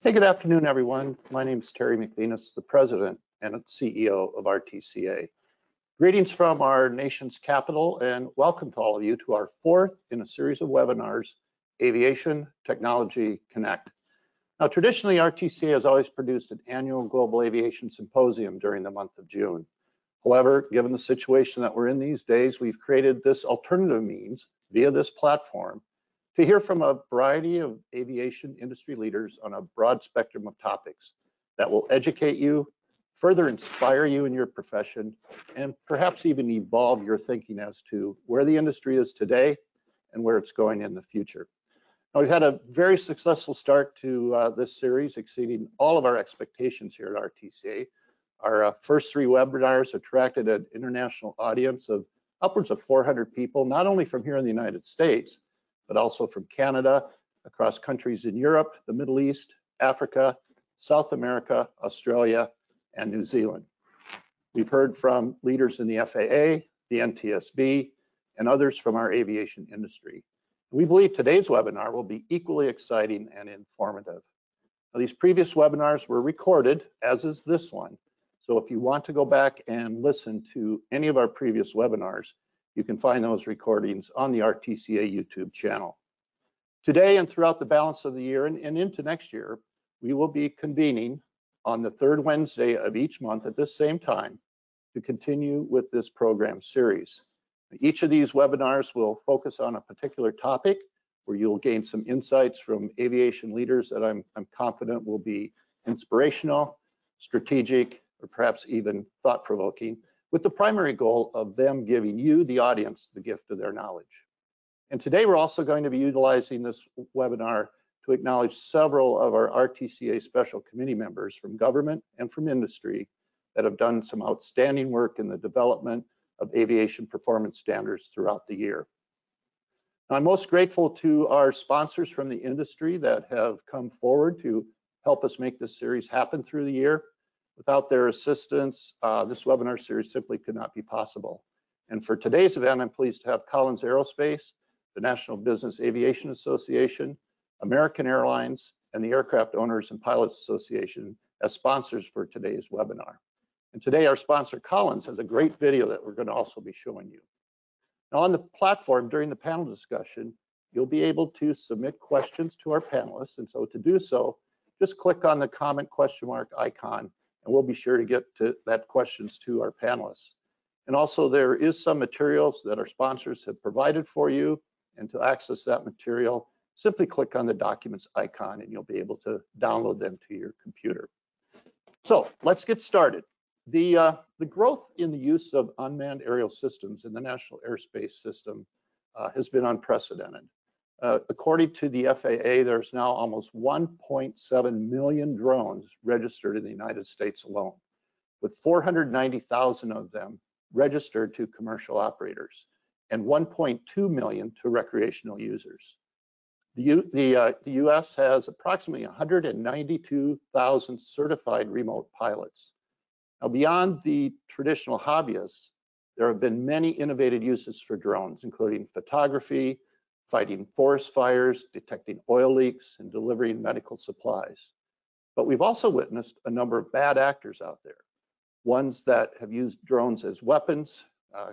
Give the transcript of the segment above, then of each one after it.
Hey, good afternoon, everyone. My name is Terry McVenis, the President and CEO of RTCA. Greetings from our nation's capital and welcome to all of you to our fourth in a series of webinars, Aviation Technology Connect. Now, traditionally, RTCA has always produced an annual Global Aviation Symposium during the month of June. However, given the situation that we're in these days, we've created this alternative means via this platform to hear from a variety of aviation industry leaders on a broad spectrum of topics that will educate you, further inspire you in your profession, and perhaps even evolve your thinking as to where the industry is today and where it's going in the future. Now, we've had a very successful start to this series, exceeding all of our expectations here at RTCA. Our first three webinars attracted an international audience of upwards of 400 people, not only from here in the United States, but also from Canada, across countries in Europe, the Middle East, Africa, South America, Australia, and New Zealand. We've heard from leaders in the FAA, the NTSB, and others from our aviation industry. We believe today's webinar will be equally exciting and informative. Now, these previous webinars were recorded, as is this one. So if you want to go back and listen to any of our previous webinars, you can find those recordings on the RTCA YouTube channel. Today and throughout the balance of the year and into next year, we will be convening on the third Wednesday of each month at this same time to continue with this program series. Each of these webinars will focus on a particular topic where you'll gain some insights from aviation leaders that I'm confident will be inspirational, strategic, or perhaps even thought-provoking, with the primary goal of them giving you, the audience, the gift of their knowledge. And today we're also going to be utilizing this webinar to acknowledge several of our RTCA special committee members from government and from industry that have done some outstanding work in the development of aviation performance standards throughout the year. Now, I'm most grateful to our sponsors from the industry that have come forward to help us make this series happen through the year. Without their assistance, this webinar series simply could not be possible. And for today's event, I'm pleased to have Collins Aerospace, the National Business Aviation Association, American Airlines, and the Aircraft Owners and Pilots Association as sponsors for today's webinar. And today, our sponsor, Collins, has a great video that we're going to also be showing you. Now, on the platform during the panel discussion, you'll be able to submit questions to our panelists. And so to do so, just click on the comment question mark icon, and we'll be sure to get to that questions to our panelists. And also there is some materials that our sponsors have provided for you, and to access that material, simply click on the documents icon and you'll be able to download them to your computer. So let's get started. The growth in the use of unmanned aerial systems in the National Airspace System has been unprecedented. According to the FAA, there's now almost 1.7 million drones registered in the United States alone, with 490,000 of them registered to commercial operators and 1.2 million to recreational users. The US has approximately 192,000 certified remote pilots. Now, beyond the traditional hobbyists, there have been many innovative uses for drones, including photography, fighting forest fires, detecting oil leaks, and delivering medical supplies. But we've also witnessed a number of bad actors out there, ones that have used drones as weapons,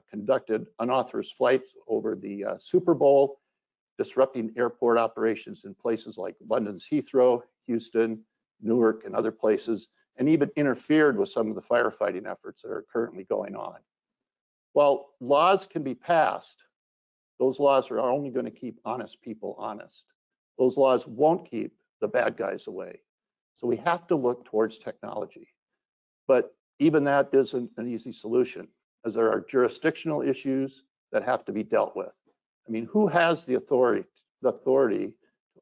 conducted unauthorized flights over the Super Bowl, disrupting airport operations in places like London's Heathrow, Houston, Newark, and other places, and even interfered with some of the firefighting efforts that are currently going on. While laws can be passed, those laws are only going to keep honest people honest. Those laws won't keep the bad guys away. So we have to look towards technology. But even that isn't an easy solution, as there are jurisdictional issues that have to be dealt with. I mean, who has the authority to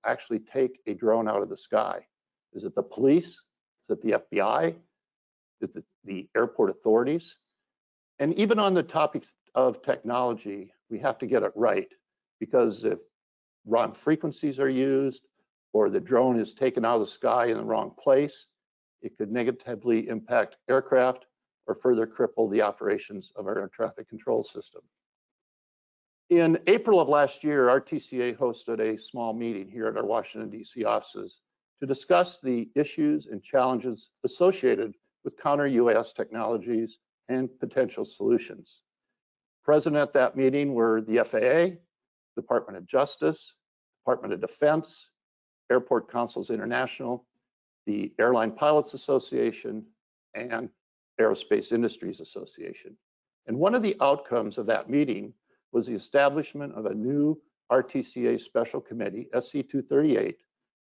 actually take a drone out of the sky? Is it the police? Is it the FBI? Is it the airport authorities? And even on the topic of technology, we have to get it right, because if wrong frequencies are used or the drone is taken out of the sky in the wrong place, it could negatively impact aircraft or further cripple the operations of our air traffic control system. In April of last year, RTCA hosted a small meeting here at our Washington, D.C. offices to discuss the issues and challenges associated with counter-UAS technologies and potential solutions. Present at that meeting were the FAA, Department of Justice, Department of Defense, Airport Councils International, the Airline Pilots Association, and Aerospace Industries Association. And one of the outcomes of that meeting was the establishment of a new RTCA Special Committee, SC-238,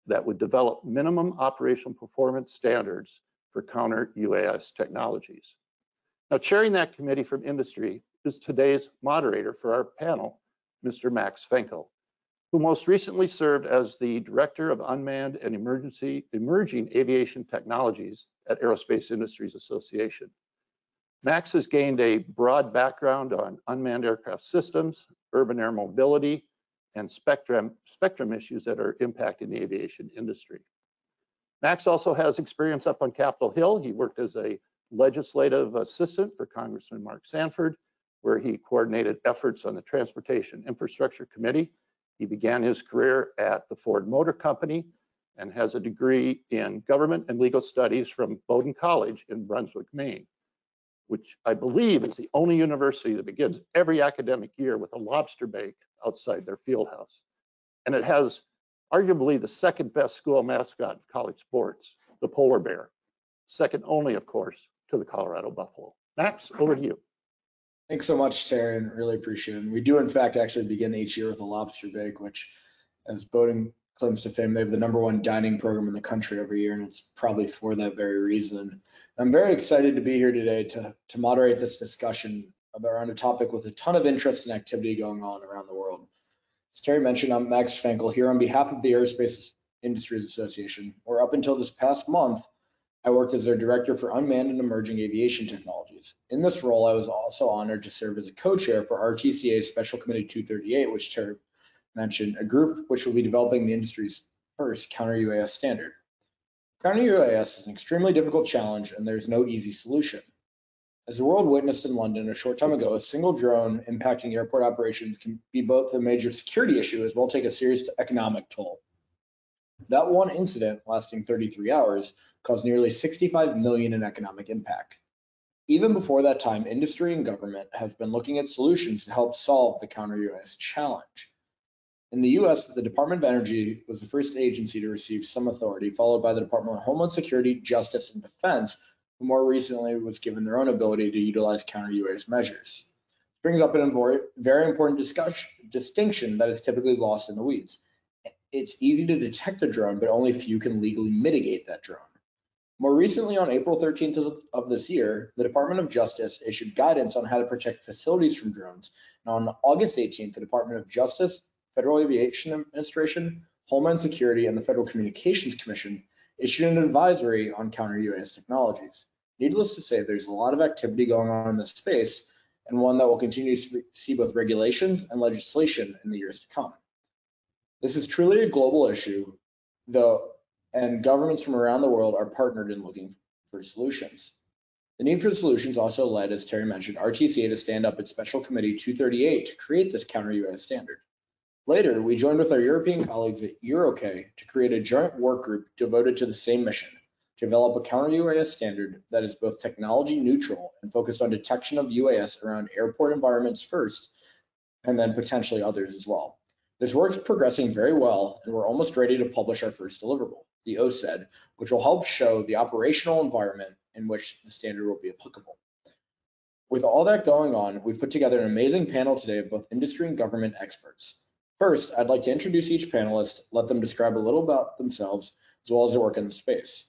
that would develop minimum operational performance standards for counter-UAS technologies. Now, chairing that committee from industry is today's moderator for our panel, Mr. Max Fenkel, who most recently served as the Director of Unmanned and Emerging Aviation Technologies at Aerospace Industries Association. Max has gained a broad background on unmanned aircraft systems, urban air mobility, and spectrum issues that are impacting the aviation industry. Max also has experience up on Capitol Hill. He worked as a legislative assistant for Congressman Mark Sanford, where he coordinated efforts on the Transportation Infrastructure Committee. He began his career at the Ford Motor Company and has a degree in government and legal studies from Bowdoin College in Brunswick, Maine, which I believe is the only university that begins every academic year with a lobster bake outside their field house. And it has arguably the second best school mascot of college sports, the polar bear, second only, of course, to the Colorado buffalo. Max, over to you. Thanks so much, Terry, and really appreciate it. And we do, in fact, actually begin each year with a lobster bake, which, as Bowdoin claims to fame, they have the #1 dining program in the country every year, and it's probably for that very reason. I'm very excited to be here today to moderate this discussion around a topic with a ton of interest and activity going on around the world. As Terry mentioned, I'm Max Fenkel here on behalf of the Aerospace Industries Association, where up until this past month, I worked as their Director for Unmanned and Emerging Aviation Technologies. In this role, I was also honored to serve as a co-chair for RTCA Special Committee 238, which Terry mentioned, a group which will be developing the industry's first Counter-Uas Standard. Counter-Uas is an extremely difficult challenge, and there's no easy solution. As the world witnessed in London a short time ago, a single drone impacting airport operations can be both a major security issue as well as take a serious economic toll. That one incident, lasting 33 hours, caused nearly 65 million in economic impact. Even before that time, industry and government have been looking at solutions to help solve the counter-UAS challenge. In the US, the Department of Energy was the first agency to receive some authority, followed by the Department of Homeland Security, Justice, and Defense, who more recently was given their own ability to utilize counter-UAS measures. This brings up a very important distinction that is typically lost in the weeds. It's easy to detect a drone, but only few can legally mitigate that drone. More recently, on April 13th of this year, the Department of Justice issued guidance on how to protect facilities from drones. And on August 18th, the Department of Justice, Federal Aviation Administration, Homeland Security, and the Federal Communications Commission issued an advisory on counter-UAS technologies. Needless to say, there's a lot of activity going on in this space, and one that will continue to see both regulations and legislation in the years to come. This is truly a global issue, though, and governments from around the world are partnered in looking for solutions. The need for solutions also led, as Terry mentioned, RTCA to stand up its Special Committee 238 to create this counter-UAS standard. Later, we joined with our European colleagues at EUROCAE to create a joint work group devoted to the same mission, to develop a counter-UAS standard that is both technology neutral and focused on detection of UAS around airport environments first, and then potentially others as well. This work is progressing very well, and we're almost ready to publish our first deliverable, the OSED, which will help show the operational environment in which the standard will be applicable. With all that going on, we've put together an amazing panel today of both industry and government experts. First, I'd like to introduce each panelist, let them describe a little about themselves, as well as their work in the space.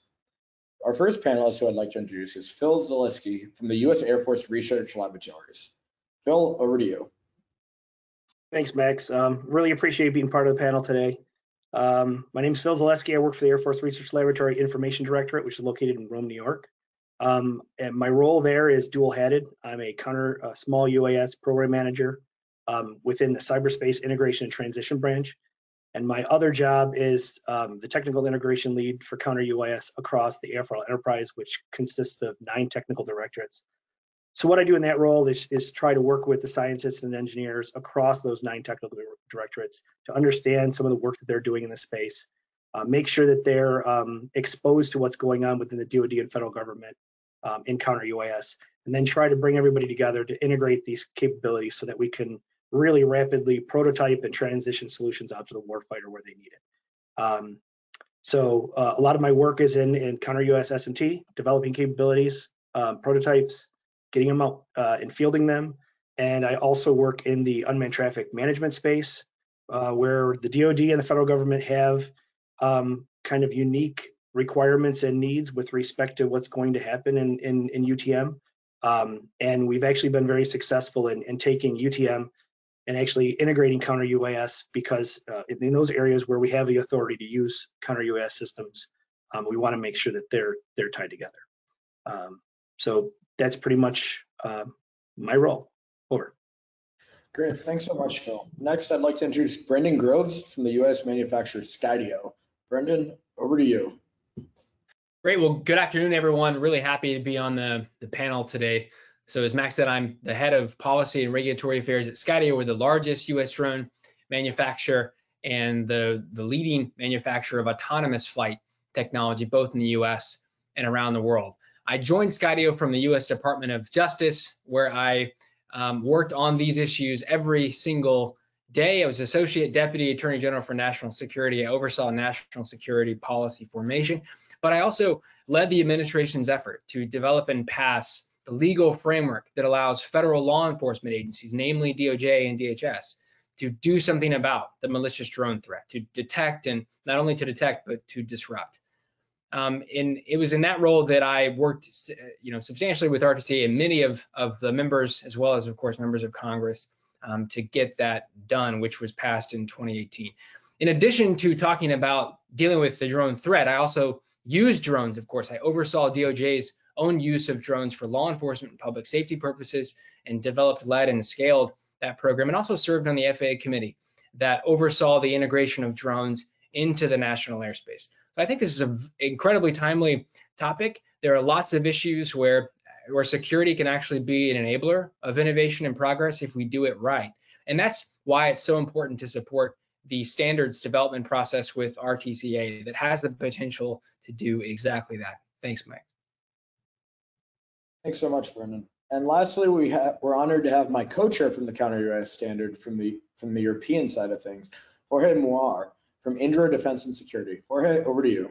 Our first panelist who I'd like to introduce is Phil Zoliskey from the U.S. Air Force Research Laboratories. Phil, over to you. Thanks, Max. Really appreciate being part of the panel today. My name is Phil Zoliskey. I work for the Air Force Research Laboratory Information Directorate, which is located in Rome, New York. And my role there is dual-hatted. I'm a small UAS program manager within the Cyberspace Integration and Transition branch. And my other job is the technical integration lead for counter-UAS across the airfoil enterprise, which consists of 9 technical directorates. So what I do in that role is try to work with the scientists and engineers across those 9 technical directorates to understand some of the work that they're doing in the space, make sure that they're exposed to what's going on within the DoD and federal government in Counter-Uas, and then try to bring everybody together to integrate these capabilities so that we can really rapidly prototype and transition solutions out to the warfighter where they need it. So a lot of my work is in Counter-Uas S&T, developing capabilities, prototypes, getting them out and fielding them. And I also work in the unmanned traffic management space, where the DoD and the federal government have kind of unique requirements and needs with respect to what's going to happen in UTM. And we've actually been very successful in taking UTM and actually integrating Counter-Uas, because in those areas where we have the authority to use Counter-Uas systems, we want to make sure that they're tied together. So that's pretty much my role. Over. Great, thanks so much, Phil. Next, I'd like to introduce Brendan Groves from the U.S. manufacturer Skydio. Brendan, over to you. Great. Well, good afternoon, everyone. Really happy to be on the panel today. So as Max said, I'm the head of policy and regulatory affairs at Skydio. We're the largest U.S. drone manufacturer and the leading manufacturer of autonomous flight technology, both in the U.S. and around the world. I joined Skydio from the U.S. Department of Justice, where I worked on these issues every single day. I was Associate Deputy Attorney General for National Security. I oversaw national security policy formation, but I also led the administration's effort to develop and pass the legal framework that allows federal law enforcement agencies, namely DOJ and DHS, to do something about the malicious drone threat, to detect, and not only to detect, but to disrupt. And it was in that role that I worked, substantially with RTCA and many of the members, as well as, of course, members of Congress, to get that done, which was passed in 2018. In addition to talking about dealing with the drone threat, I also used drones. Of course, I oversaw DOJ's own use of drones for law enforcement and public safety purposes, and developed, led, and scaled that program, and also served on the FAA committee that oversaw the integration of drones into the national airspace. So I think this is an incredibly timely topic. There are lots of issues where security can actually be an enabler of innovation and progress if we do it right. And that's why it's so important to support the standards development process with RTCA that has the potential to do exactly that. Thanks, Mike. Thanks so much, Brendan. And lastly, we're honored to have my co-chair from the Counter-Uas Standard from the European side of things, Jorge Moar from Indra Defense and Security. Jorge, over to you.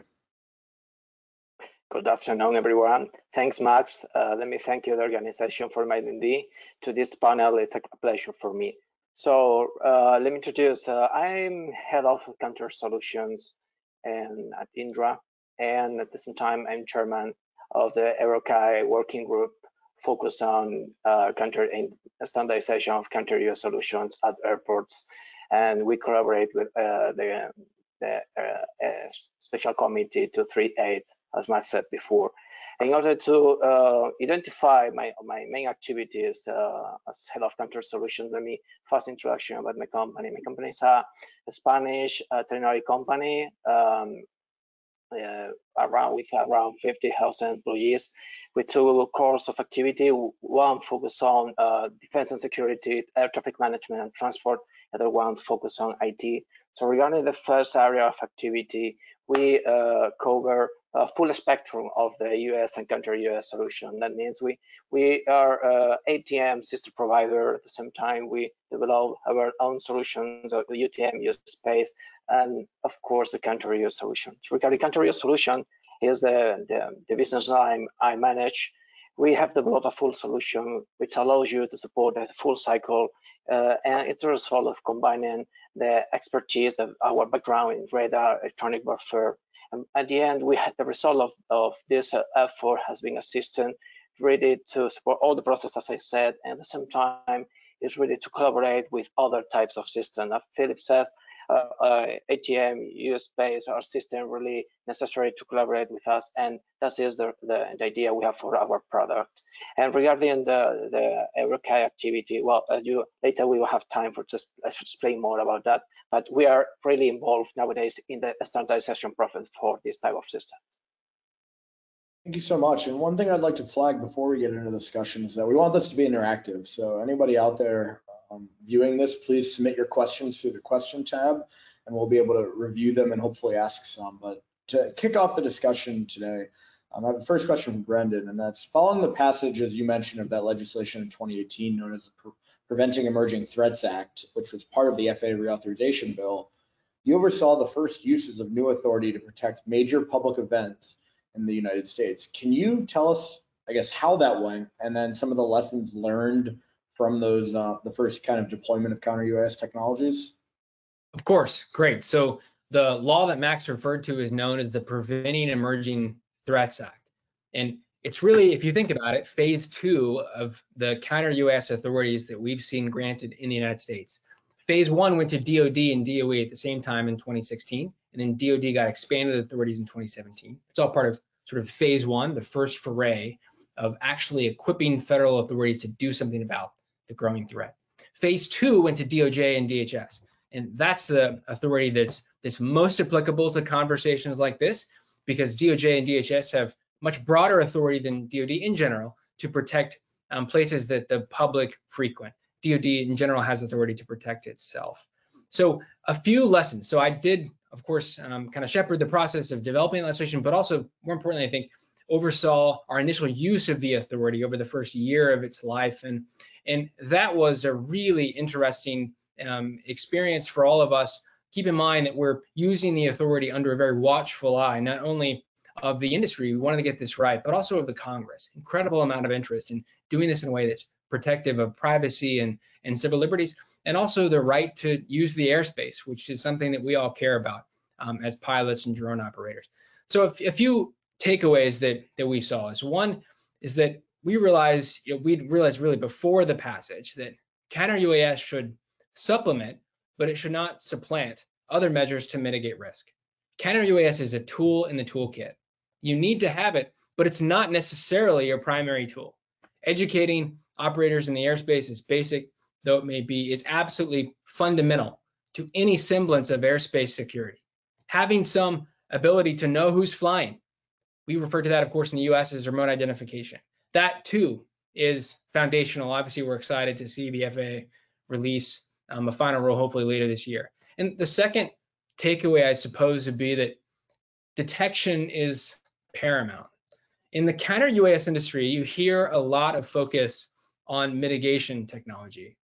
Good afternoon, everyone. Thanks, Max. Let me thank you, the organization, for inviting me to this panel. It's a pleasure for me. So let me introduce, I'm head of counter solutions at Indra, and at the same time, I'm chairman of the RTCA working group focused on standardization of counter-UAS solutions at airports. And we collaborate with the Special Committee 238, as Max said before. In order to identify my main activities as head of counter solutions, let me first introduction about my company. My company is a Spanish veterinary company. We have around 50,000 employees with two cores of activity. One focused on defense and security, air traffic management and transport. The other one focused on IT. So regarding the first area of activity, we cover a full spectrum of the US and counter-UAS solution. That means we are ATM system provider. At the same time, we develop our own solutions of the UTM use space, and of course the counter-UAS solution. Regarding counter-UAS solution, is the business line I manage. We have developed a full solution which allows you to support the full cycle, and it's a result of combining the expertise of our background in radar, electronic warfare. And at the end, we had the result of this effort has been a system ready to support all the process, as I said, and at the same time, is ready to collaborate with other types of systems. As Philip says, ATM, US space, our system really necessary to collaborate with us, and that is the idea we have for our product. And regarding the RTCA activity, well, later we will have time for just I should explain more about that. But we are really involved nowadays in the standardization process for this type of system. Thank you so much. And one thing I'd like to flag before we get into the discussion is that we want this to be interactive. So anybody out there viewing this, please submit your questions through the question tab, and we'll be able to review them and hopefully ask some. But to kick off the discussion today, I have a first question from Brendan, and that's following the passage, as you mentioned, of that legislation in 2018 known as the Preventing Emerging Threats Act, which was part of the FAA reauthorization bill. You oversaw the first uses of new authority to protect major public events in the United States. Can you tell us, I guess, how that went, and then some of the lessons learned from those, the first kind of deployment of counter-UAS technologies? Of course, great. So the law that Max referred to is known as the Preventing Emerging Threats Act. And it's really, if you think about it, phase 2 of the counter-UAS authorities that we've seen granted in the United States. Phase 1 went to DoD and DOE at the same time in 2016, and then DoD got expanded authorities in 2017. It's all part of sort of phase 1, the first foray of actually equipping federal authorities to do something about the growing threat. Phase 2 went to DOJ and DHS, and that's the authority that's most applicable to conversations like this, because DOJ and DHS have much broader authority than DoD in general to protect places that the public frequent. DoD in general has authority to protect itself. So a few lessons. So I did, of course, kind of shepherd the process of developing legislation, but also more importantly, I think, oversaw our initial use of the authority over the first year of its life. And that was a really interesting experience for all of us. Keep in mind that we're using the authority under a very watchful eye, not only of the industry, we wanted to get this right, but also of the Congress. Incredible amount of interest in doing this in a way that's protective of privacy and civil liberties, and also the right to use the airspace, which is something that we all care about as pilots and drone operators. So a few takeaways that we saw is, one is that we realized, we'd realized really before the passage that counter-UAS should supplement, but it should not supplant other measures to mitigate risk. Counter-UAS is a tool in the toolkit. You need to have it, but it's not necessarily your primary tool. Educating operators in the airspace, as basic though it may be, is absolutely fundamental to any semblance of airspace security. Having some ability to know who's flying. We refer to that, of course, in the US as remote identification. That too is foundational. Obviously, we're excited to see the FAA release a final rule hopefully later this year. And the second takeaway, I suppose, would be that detection is paramount. In the counter-UAS industry, you hear a lot of focus on mitigation technology,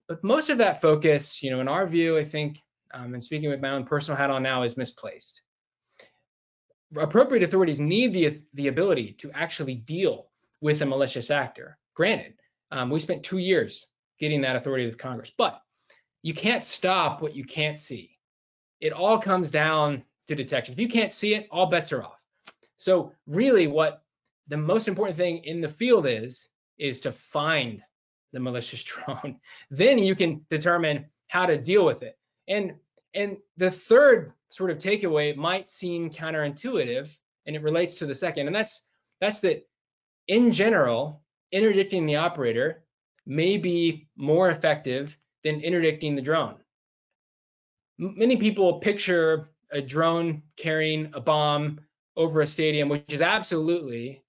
but most of that focus, in our view, I think, and speaking with my own personal hat on now, is misplaced. Appropriate authorities need the ability to actually deal with a malicious actor. Granted, we spent 2 years getting that authority with Congress, but you can't stop what you can't see. It all comes down to detection. If you can't see it, all bets are off. So really what the most important thing in the field is to find the malicious drone. Then you can determine how to deal with it. And the third sort of takeaway might seem counterintuitive, and it relates to the second, and that's that in general, interdicting the operator may be more effective than interdicting the drone. Many people picture a drone carrying a bomb over a stadium, which is absolutely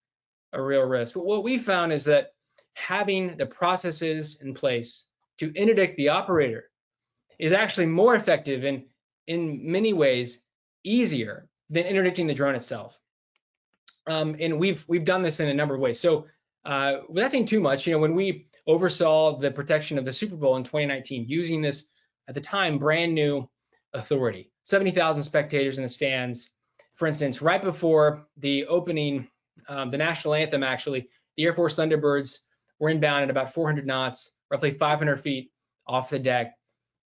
a real risk. But what we found is that having the processes in place to interdict the operator is actually more effective and in many ways easier than interdicting the drone itself. And we've done this in a number of ways. So without saying too much, when we oversaw the protection of the Super Bowl in 2019, using this at the time brand new authority, 70,000 spectators in the stands. For instance, right before the opening, the national anthem, actually, the Air Force Thunderbirds were inbound at about 400 knots, roughly 500 feet off the deck.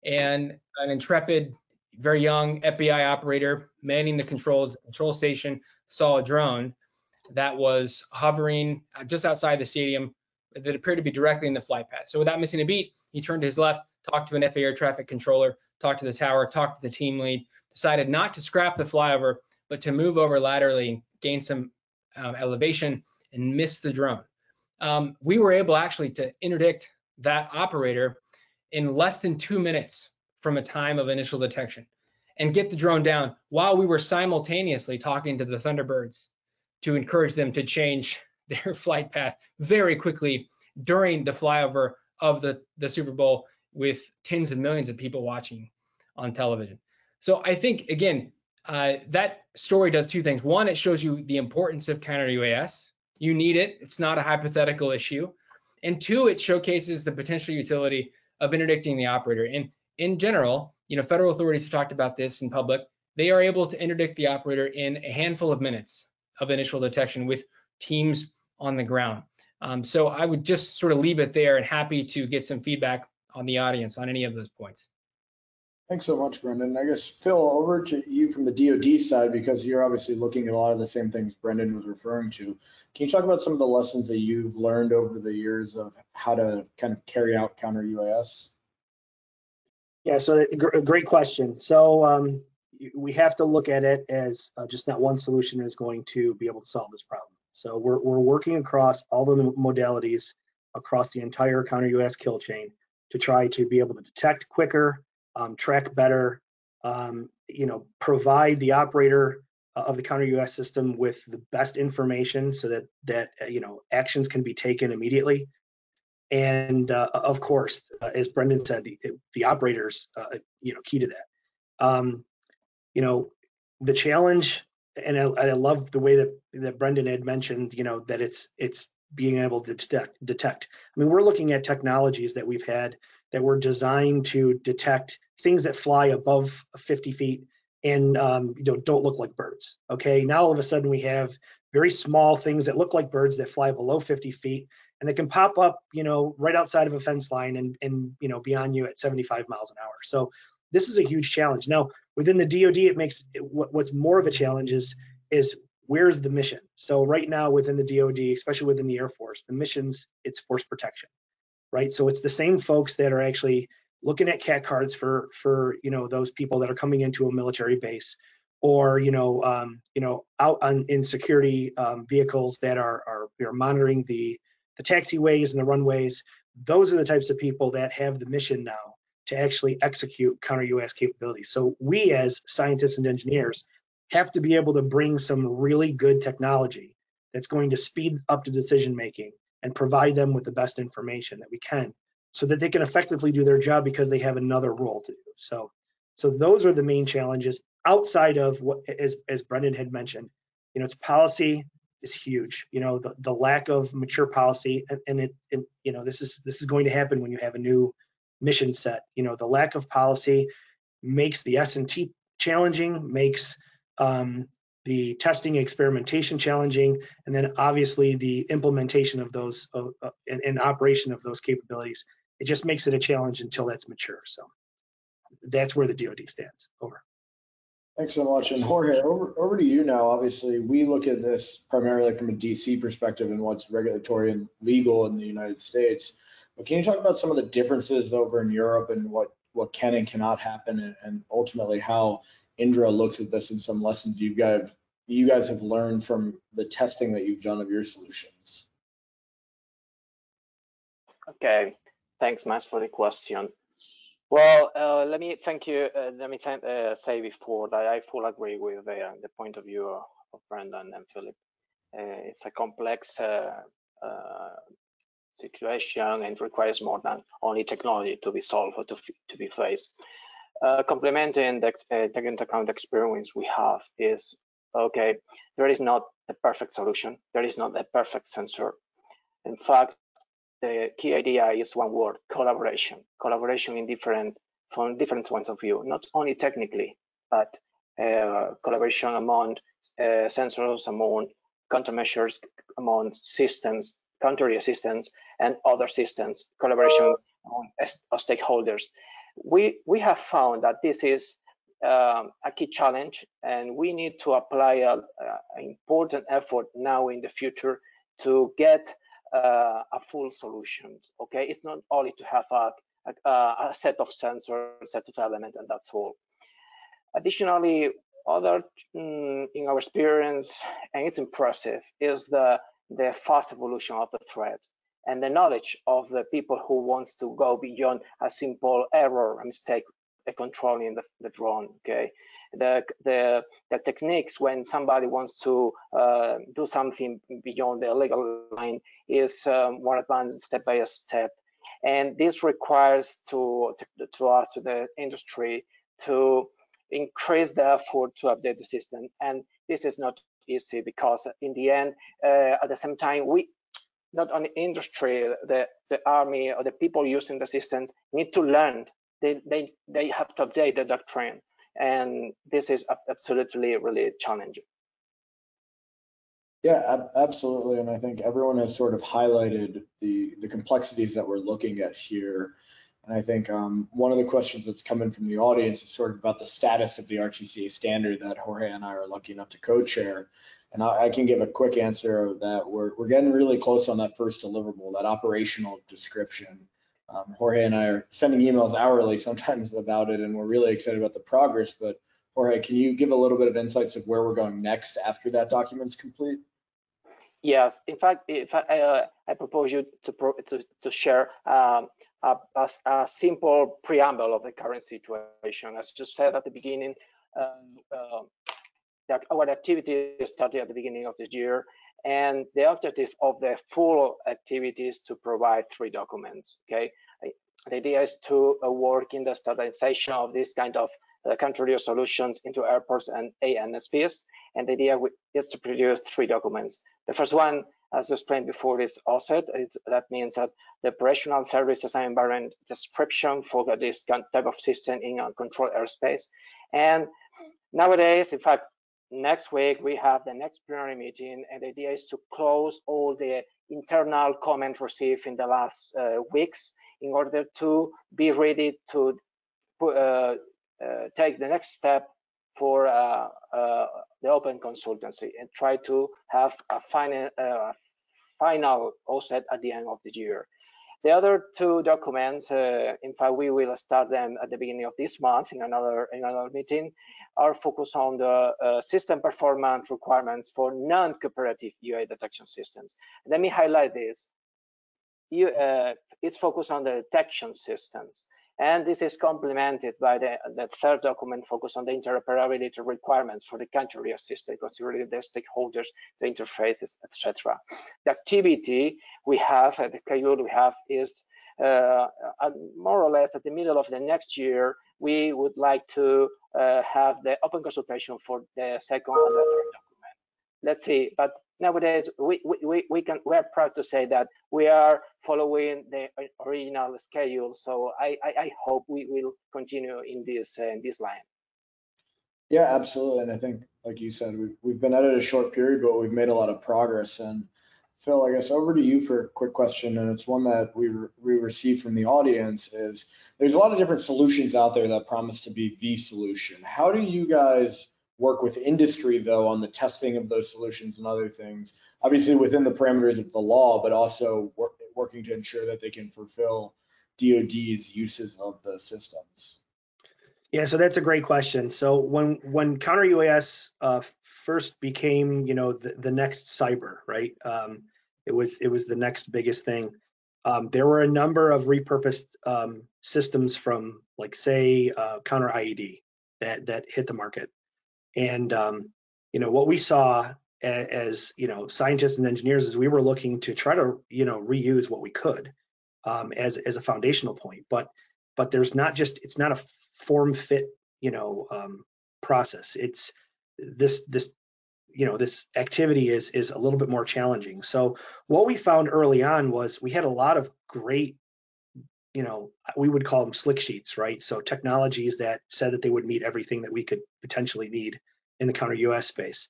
And an intrepid, very young FBI operator manning the control station saw a drone that was hovering just outside the stadium that appeared to be directly in the flight path. So without missing a beat, he turned to his left, talked to an FAA air traffic controller, talked to the tower, talked to the team lead, decided not to scrap the flyover, but to move over laterally and gain some elevation and miss the drone. We were able actually to interdict that operator in less than 2 minutes from a time of initial detection and get the drone down while we were simultaneously talking to the Thunderbirds to encourage them to change their flight path very quickly during the flyover of the Super Bowl with tens of millions of people watching on television. So I think, again, that story does two things. One, it shows you the importance of counter-UAS. You need it. It's not a hypothetical issue. And two, it showcases the potential utility of interdicting the operator. And in general, federal authorities have talked about this in public. They are able to interdict the operator in a handful of minutes of initial detection with teams on the ground. So I would just sort of leave it there, and happy to get some feedback on the audience on any of those points. Thanks so much, Brendan. I guess, Phil, over to you from the DoD side, because you're obviously looking at a lot of the same things Brendan was referring to. Can you talk about some of the lessons that you've learned over the years of how to kind of carry out counter-UAS? Yeah, so a great question. So we have to look at it as just not one solution is going to be able to solve this problem. So we're working across all the modalities across the entire counter-UAS kill chain to try to be able to detect quicker, track better, provide the operator of the counter-UAS system with the best information so that actions can be taken immediately. And of course, as Brendan said, the operators, key to that. The challenge, and I love the way that Brendan had mentioned, that it's being able to detect. I mean, we're looking at technologies that we've had that were designed to detect things that fly above 50 feet and don't look like birds. Okay, now all of a sudden we have very small things that look like birds that fly below 50 feet, and they can pop up, right outside of a fence line and beyond you at 75 miles an hour. So this is a huge challenge. Now, within the DoD, it makes what's more of a challenge is where's the mission? So right now within the DoD, especially within the Air Force, the missions, it's force protection, right? So it's the same folks that are actually looking at CAT cards for those people that are coming into a military base, or out in security vehicles that are monitoring the taxiways and the runways. Those are the types of people that have the mission now to actually execute counter-UAS capabilities. So we as scientists and engineers have to be able to bring some really good technology that's going to speed up the decision making and provide them with the best information that we can, so that they can effectively do their job because they have another role to do. So those are the main challenges outside of what, as Brendan had mentioned, it's policy is huge. The lack of mature policy, and this is going to happen when you have a new mission set. The lack of policy makes the S&T challenging, makes the testing and experimentation challenging, and then obviously the implementation of those and operation of those capabilities. It just makes it a challenge until that's mature. So that's where the DoD stands. Over. Thanks so much. And Jorge, over to you now. Obviously, we look at this primarily from a DC perspective and what's regulatory and legal in the United States. But can you talk about some of the differences over in Europe and what can and cannot happen, and ultimately how Indra looks at this and some lessons you guys have learned from the testing that you've done of your solutions? Okay, thanks, Max, for the question. Well, let me thank you. Say before that I fully agree with the point of view of Brendan and Philip. It's a complex situation and requires more than only technology to be solved or to be faced. Complementing the taking into account the experience we have is, okay, there is not a perfect solution. There is not a perfect sensor. In fact, the key idea is one word: collaboration. Collaboration from different points of view, not only technically, but collaboration among sensors, among countermeasures, among systems, counter-UAS systems, and other systems. Collaboration among stakeholders. We have found that this is a key challenge, and we need to apply an important effort now in the future to get a full solution. Okay, it's not only to have a set of sensors, set of elements, and that's all. Additionally, in our experience, and it's impressive, is the fast evolution of the threat and the knowledge of the people who wants to go beyond a simple error, a mistake, controlling the drone. Okay, the techniques when somebody wants to do something beyond the legal line is more advanced step by step, and this requires to us, to the industry, to increase the effort to update the system. And this is not easy because in the end, at the same time, we, not only industry, the army or the people using the systems need to learn. They have to update the doctrine. And this is absolutely really challenging. Yeah, absolutely. And I think everyone has sort of highlighted the complexities that we're looking at here. And I think one of the questions that's coming from the audience is sort of about the status of the RTCA standard that Jorge and I are lucky enough to co-chair. And I can give a quick answer of that. We're getting really close on that first deliverable, that operational description. Jorge and I are sending emails hourly sometimes about it, and we're really excited about the progress. But Jorge, can you give a little bit of insights of where we're going next after that document's complete? Yes, in fact, if I propose you to share a simple preamble of the current situation. As you said at the beginning, that our activity started at the beginning of this year, and the objective of the full activity is to provide 3 documents. Okay, the idea is to work in the standardization of this kind of Counter-Uas solutions into airports and ANSPs, and the idea is to produce 3 documents. The first one, as explained before, is OSET. That means that the operational services and environment description for this type of system in a controlled airspace. And nowadays, in fact, next week we have the next plenary meeting, and the idea is to close all the internal comments received in the last weeks in order to be ready to take the next step for the open consultancy and try to have a final OSET at the end of the year. The other 2 documents, in fact, we will start them at the beginning of this month in another meeting, are focused on the system performance requirements for non-cooperative UA detection systems. Let me highlight this. It's focused on the detection systems. And this is complemented by the 3rd document focused on the interoperability requirements for the Counter-Uas system, considering the stakeholders, the interfaces, etc. The activity we have, the schedule we have is more or less at the middle of the next year. We would like to have the open consultation for the 2nd and the 3rd document. Let's see, but nowadays we are proud to say that we are following the original schedule. So I hope we will continue in this line. Yeah, absolutely. And I think, like you said, we've been at it a short period, but we've made a lot of progress. And Phil, I guess over to you for a quick question, and it's one that we received from the audience. Is there's a lot of different solutions out there that promise to be the solution. How do you guys work with industry, though, on the testing of those solutions and other things, obviously within the parameters of the law, but also working to ensure that they can fulfill DoD's uses of the systems? Yeah, so that's a great question. So when Counter-Uas first became, the next cyber, right? It was the next biggest thing. There were a number of repurposed systems from, like, say, counter IED that hit the market. And what we saw as scientists and engineers is we were looking to try to reuse what we could as a foundational point. But there's not just, it's not a form fit process. It's this activity is a little bit more challenging. So what we found early on was we had a lot of great, we would call them slick sheets, right? So technologies that said that they would meet everything that we could potentially need in the Counter-Uas space.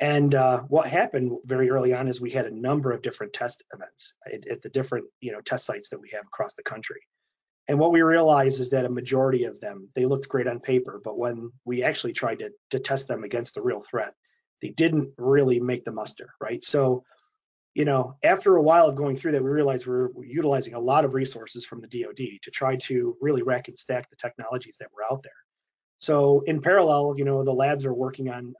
And what happened very early on is we had a number of different test events at the different test sites that we have across the country. And what we realized is that a majority of them, they looked great on paper, but when we actually tried to test them against the real threat, they didn't really make the muster, right? So, after a while of going through that, we realized we're utilizing a lot of resources from the DoD to try to really rack and stack the technologies that were out there. So in parallel, the labs are working on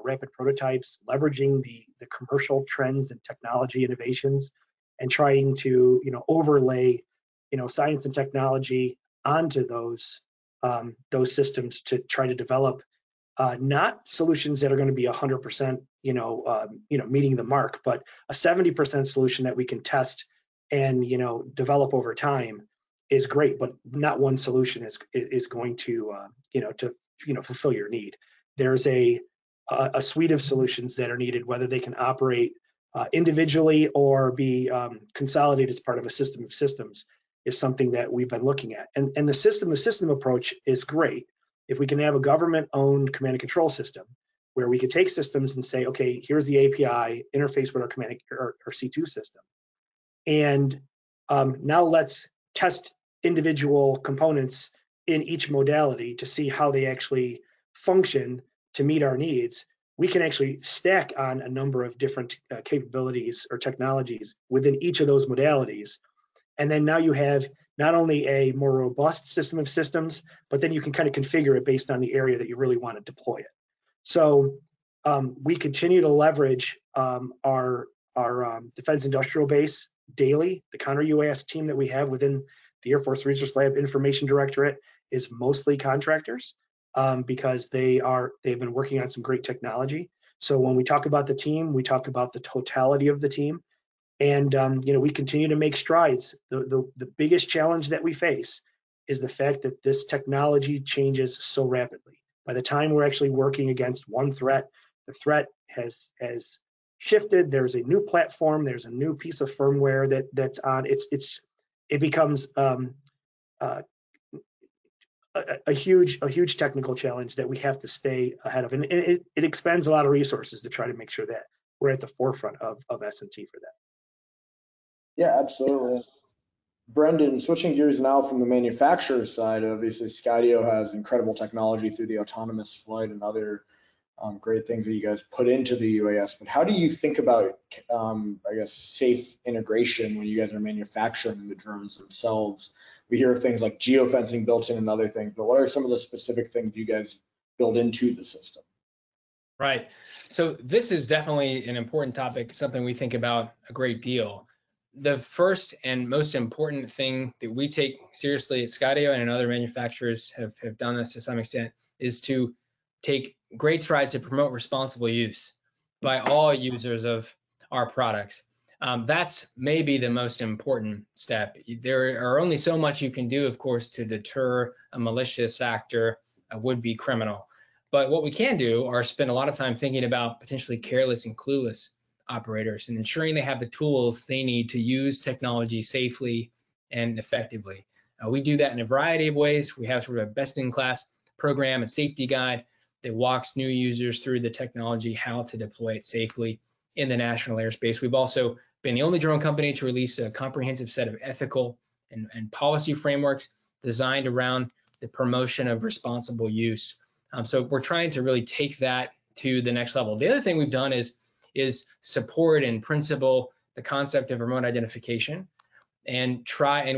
rapid prototypes, leveraging the commercial trends and technology innovations, and trying to overlay science and technology onto those systems to try to develop not solutions that are going to be 100% meeting the mark, but a 70% solution that we can test and develop over time is great, but not one solution is going to fulfill your need. There's a suite of solutions that are needed, whether they can operate individually or be consolidated as part of a system of systems, is something that we've been looking at. And the system of system approach is great if we can have a government-owned command and control system where we could take systems and say, okay, here's the API interface with our command or C2 system. And now let's test individual components in each modality to see how they actually function to meet our needs. We can actually stack on a number of different capabilities or technologies within each of those modalities. And then now you have not only a more robust system of systems, but then you can kind of configure it based on the area that you really want to deploy it. So we continue to leverage our defense industrial base daily. The Counter-Uas team that we have within the Air Force Research Lab Information Directorate is mostly contractors because they've been working on some great technology. So when we talk about the team, we talk about the totality of the team. And we continue to make strides. The biggest challenge that we face is the fact that this technology changes so rapidly. By the time we're actually working against one threat, the threat has shifted. There's a new platform. There's a new piece of firmware that's on. It becomes a huge technical challenge that we have to stay ahead of, and it expends a lot of resources to try to make sure that we're at the forefront of S&T for that. Yeah, absolutely. Brendan, switching gears now from the manufacturer side, obviously Skydio has incredible technology through the autonomous flight and other great things that you guys put into the UAS, but how do you think about, I guess, safe integration when you guys are manufacturing the drones themselves? We hear of things like geofencing built in and other things, but what are some of the specific things you guys build into the system? Right. So this is definitely an important topic, something we think about a great deal. The first and most important thing that we take seriously at Skydio, and other manufacturers have done this to some extent, is to take great strides to promote responsible use by all users of our products. That's maybe the most important step. There are only so much you can do, of course, to deter a malicious actor, a would-be criminal. But what we can do are spend a lot of time thinking about potentially careless and clueless operators and ensuring they have the tools they need to use technology safely and effectively. We do that in a variety of ways. We have sort of a best-in-class program and safety guide that walks new users through the technology, how to deploy it safely in the national airspace. We've also been the only drone company to release a comprehensive set of ethical and policy frameworks designed around the promotion of responsible use. So we're trying to really take that to the next level. The other thing we've done is support in principle the concept of remote identification, and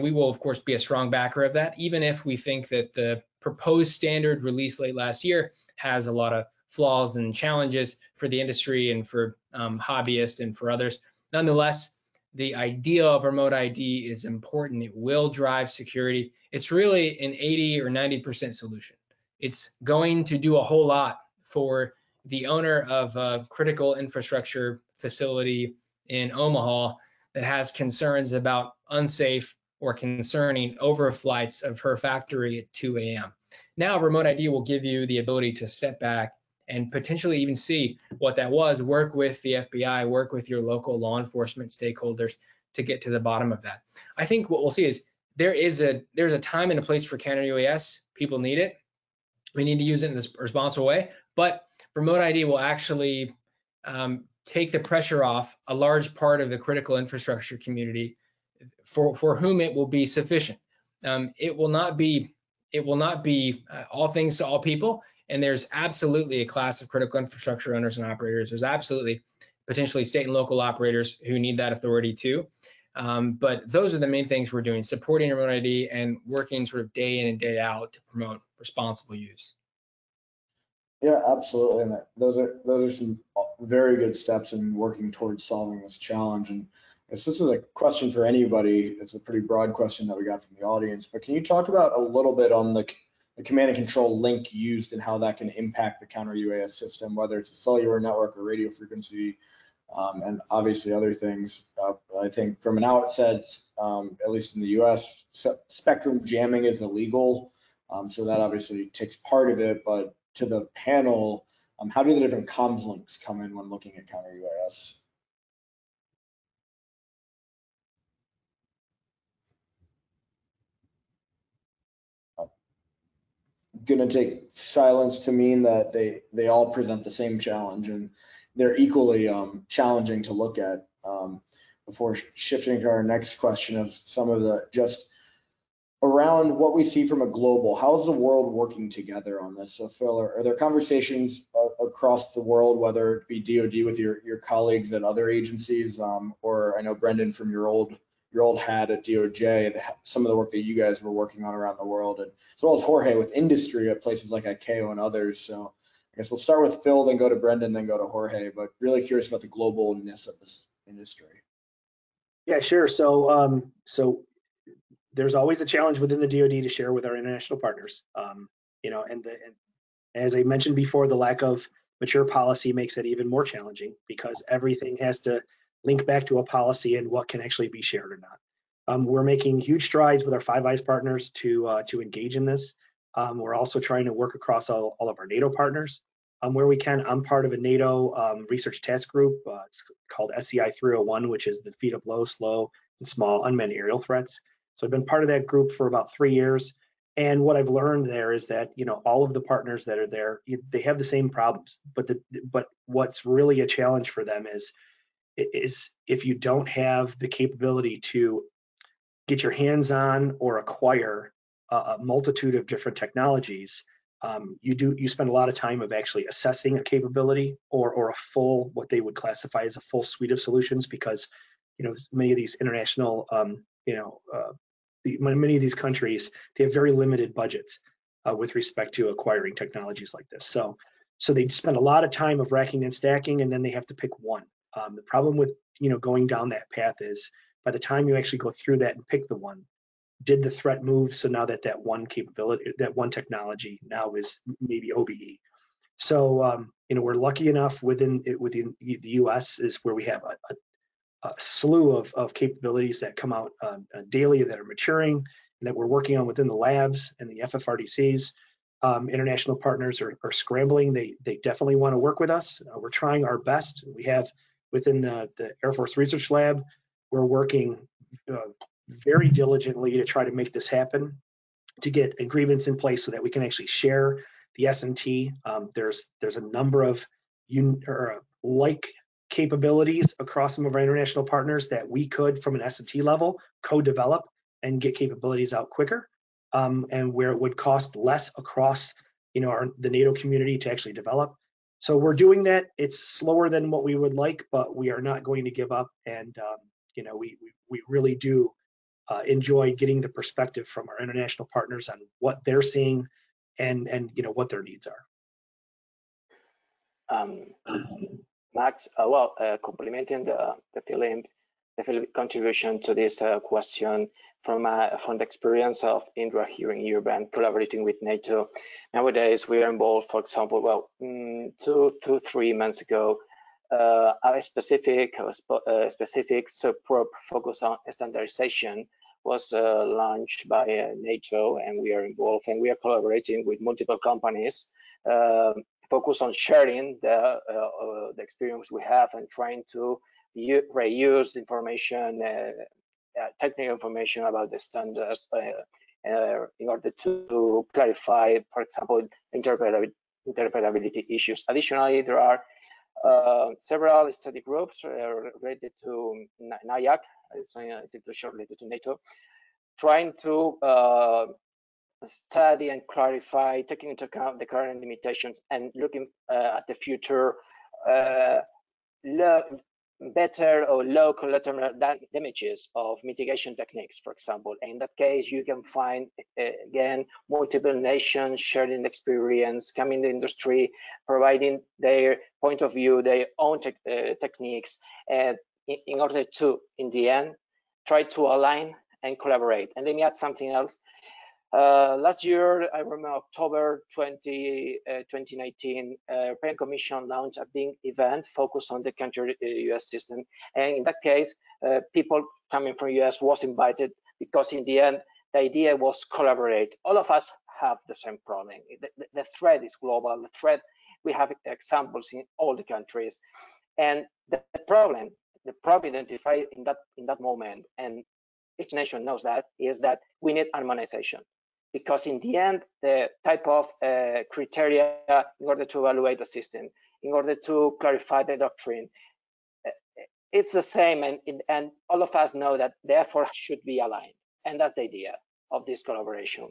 we will of course be a strong backer of that, even if we think that the proposed standard released late last year has a lot of flaws and challenges for the industry and for hobbyists and for others. Nonetheless, the idea of remote ID is important. It will drive security. It's really an 80 or 90% solution. It's going to do a whole lot for the owner of a critical infrastructure facility in Omaha that has concerns about unsafe or concerning overflights of her factory at 2 a.m. Now, remote ID will give you the ability to step back and potentially even see what that was, work with the FBI, work with your local law enforcement stakeholders to get to the bottom of that. I think what we'll see is there's a time and a place for Counter-Uas. People need it. We need to use it in this responsible way, but remote ID will actually take the pressure off a large part of the critical infrastructure community for whom it will be sufficient. It will not be all things to all people, and there's absolutely a class of critical infrastructure owners and operators. There's absolutely potentially state and local operators who need that authority too. But those are the main things we're doing: supporting remote ID and working sort of day in and day out to promote responsible use. Yeah, absolutely. And those are some very good steps in working towards solving this challenge. And this is a question for anybody. It's a pretty broad question that we got from the audience, but can you talk about a little bit on the command and control link used and how that can impact the Counter-Uas system, whether it's a cellular network or radio frequency, and obviously other things. I think from an outset, at least in the US, spectrum jamming is illegal. So that obviously takes part of it, but to the panel, how do the different comms links come in when looking at Counter-Uas? Going to take silence to mean that they all present the same challenge and they're equally challenging to look at. Before shifting to our next question of some of the just around what we see from a global, how is the world working together on this? So Phil, are there conversations across the world, whether it be DoD with your colleagues at other agencies, or I know Brendan from your old hat at DOJ, some of the work that you guys were working on around the world, and as well as Jorge with industry at places like ICAO and others. So I guess we'll start with Phil, then go to Brendan, then go to Jorge, but really curious about the globalness of this industry. Yeah, sure. So there's always a challenge within the DoD to share with our international partners. And as I mentioned before, the lack of mature policy makes it even more challenging because everything has to link back to a policy and what can actually be shared or not. We're making huge strides with our Five Eyes partners to engage in this. We're also trying to work across all of our NATO partners where we can. I'm part of a NATO research task group. It's called SCI 301, which is the defeat of low, slow, and small unmanned aerial threats. So I've been part of that group for about 3 years. And what I've learned there is that, all of the partners that are there, they have the same problems. But what's really a challenge for them is if you don't have the capability to get your hands on or acquire a multitude of different technologies, you spend a lot of time of actually assessing a capability or a full, what they would classify as a full suite of solutions, because many of these international many of these countries, they have very limited budgets with respect to acquiring technologies like this. So they spend a lot of time of racking and stacking, and then they have to pick one. The problem with going down that path is by the time you actually go through that and pick the one, did the threat move? So now that one capability, that one technology now is maybe OBE. So we're lucky enough within the U.S. is where we have a slew of capabilities that come out daily that are maturing and that we're working on within the labs and the FFRDCs. International partners are scrambling. They definitely want to work with us. We're trying our best. We have within the Air Force Research Lab, we're working very diligently to try to make this happen, to get agreements in place so that we can actually share the S&T. There's a number of like capabilities across some of our international partners that we could, from an S&T level, co-develop and get capabilities out quicker, and where it would cost less across the NATO community to actually develop. So we're doing that. It's slower than what we would like, but we are not going to give up. And we really do enjoy getting the perspective from our international partners on what they're seeing and what their needs are. Max, complementing the Philip contribution to this question from the experience of Indra here in Europe and collaborating with NATO. Nowadays, we are involved, for example, 2-3 months ago, a specific subprop focus on standardization was launched by NATO, and we are involved, and we are collaborating with multiple companies, focus on sharing the experience we have and trying to reuse information, technical information about the standards in order to clarify, for example, interpretability issues. Additionally, there are several study groups related to NIAC, it's an institution related to NATO, trying to study and clarify, taking into account the current limitations and looking at the future better or low collateral damages of mitigation techniques, for example. In that case, you can find, again, multiple nations sharing experience, coming to the industry, providing their point of view, their own techniques, and in order to, in the end, try to align and collaborate. And let me add something else. Last year, I remember October 2019, European Commission launched a big event focused on the Counter-Uas system. And in that case, people coming from US was invited because in the end, the idea was collaborate. All of us have the same problem. The threat is global. The threat, we have examples in all the countries, and the problem identified in that moment, and each nation knows that, is that we need harmonization, because in the end, the type of criteria in order to evaluate the system, in order to clarify the doctrine, it's the same, and all of us know that the effort should be aligned, and that's the idea of this collaboration.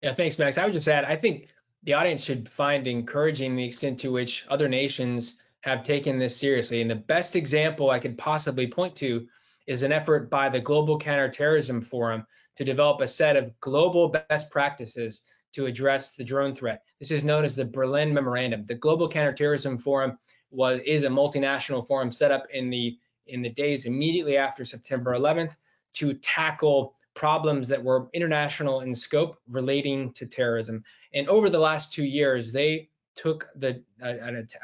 Yeah, thanks, Max. I would just add, I think the audience should find encouraging the extent to which other nations have taken this seriously. And the best example I could possibly point to is an effort by the Global Counterterrorism Forum to develop a set of global best practices to address the drone threat. This is known as the Berlin Memorandum. The Global Counterterrorism Forum is a multinational forum set up in the days immediately after September 11th to tackle problems that were international in scope relating to terrorism. And over the last 2 years, they took an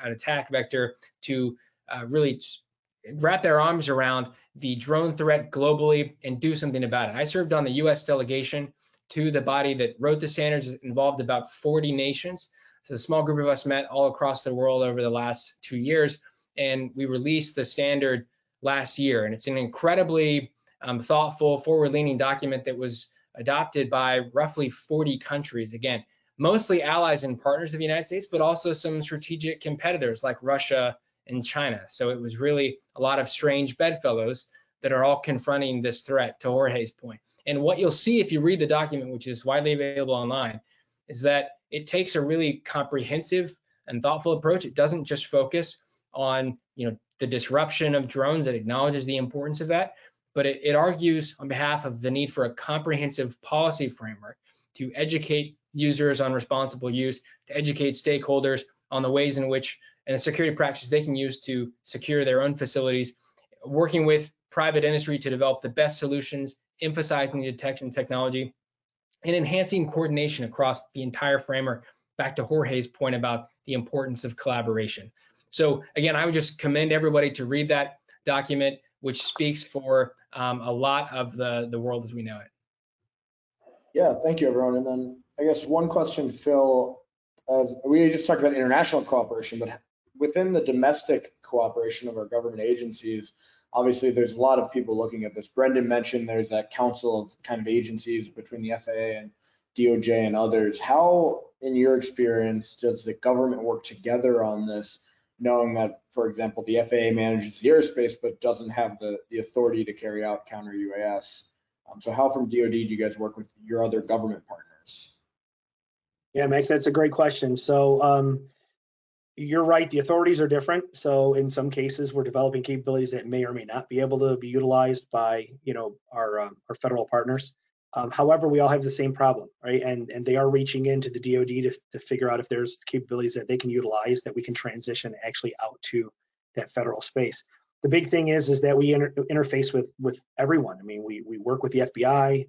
attack vector to really wrap their arms around the drone threat globally and do something about it. I served on the US delegation to the body that wrote the standards. It involved about 40 nations. So a small group of us met all across the world over the last 2 years, and we released the standard last year. And it's an incredibly thoughtful, forward-leaning document that was adopted by roughly 40 countries. Again, mostly allies and partners of the United States, but also some strategic competitors like Russia and China. So it was really a lot of strange bedfellows that are all confronting this threat, to Jorge's point. And what you'll see if you read the document, which is widely available online, is that it takes a really comprehensive and thoughtful approach. It doesn't just focus on the disruption of drones. It acknowledges the importance of that, but it argues on behalf of the need for a comprehensive policy framework to educate users on responsible use, to educate stakeholders on the ways in which and the security practices they can use to secure their own facilities, working with private industry to develop the best solutions, emphasizing the detection technology, and enhancing coordination across the entire framework, back to Jorge's point about the importance of collaboration. So again, I would just commend everybody to read that document, which speaks for a lot of the world as we know it. Yeah, thank you, everyone. And then I guess one question, Phil, as we just talked about international cooperation, but within the domestic cooperation of our government agencies, obviously there's a lot of people looking at this. Brendan mentioned there's that council of kind of agencies between the FAA and DOJ and others. How, in your experience, does the government work together on this, knowing that, for example, the FAA manages the airspace but doesn't have the authority to carry out counter-UAS? So how from DoD do you guys work with your other government partners? Yeah, Max, that's a great question. So you're right, the authorities are different. So in some cases, we're developing capabilities that may or may not be able to be utilized by our federal partners. However, we all have the same problem, right? And they are reaching into the DoD to figure out if there's capabilities that they can utilize that we can transition actually out to that federal space. The big thing is that we interface with everyone. I mean, we work with the FBI,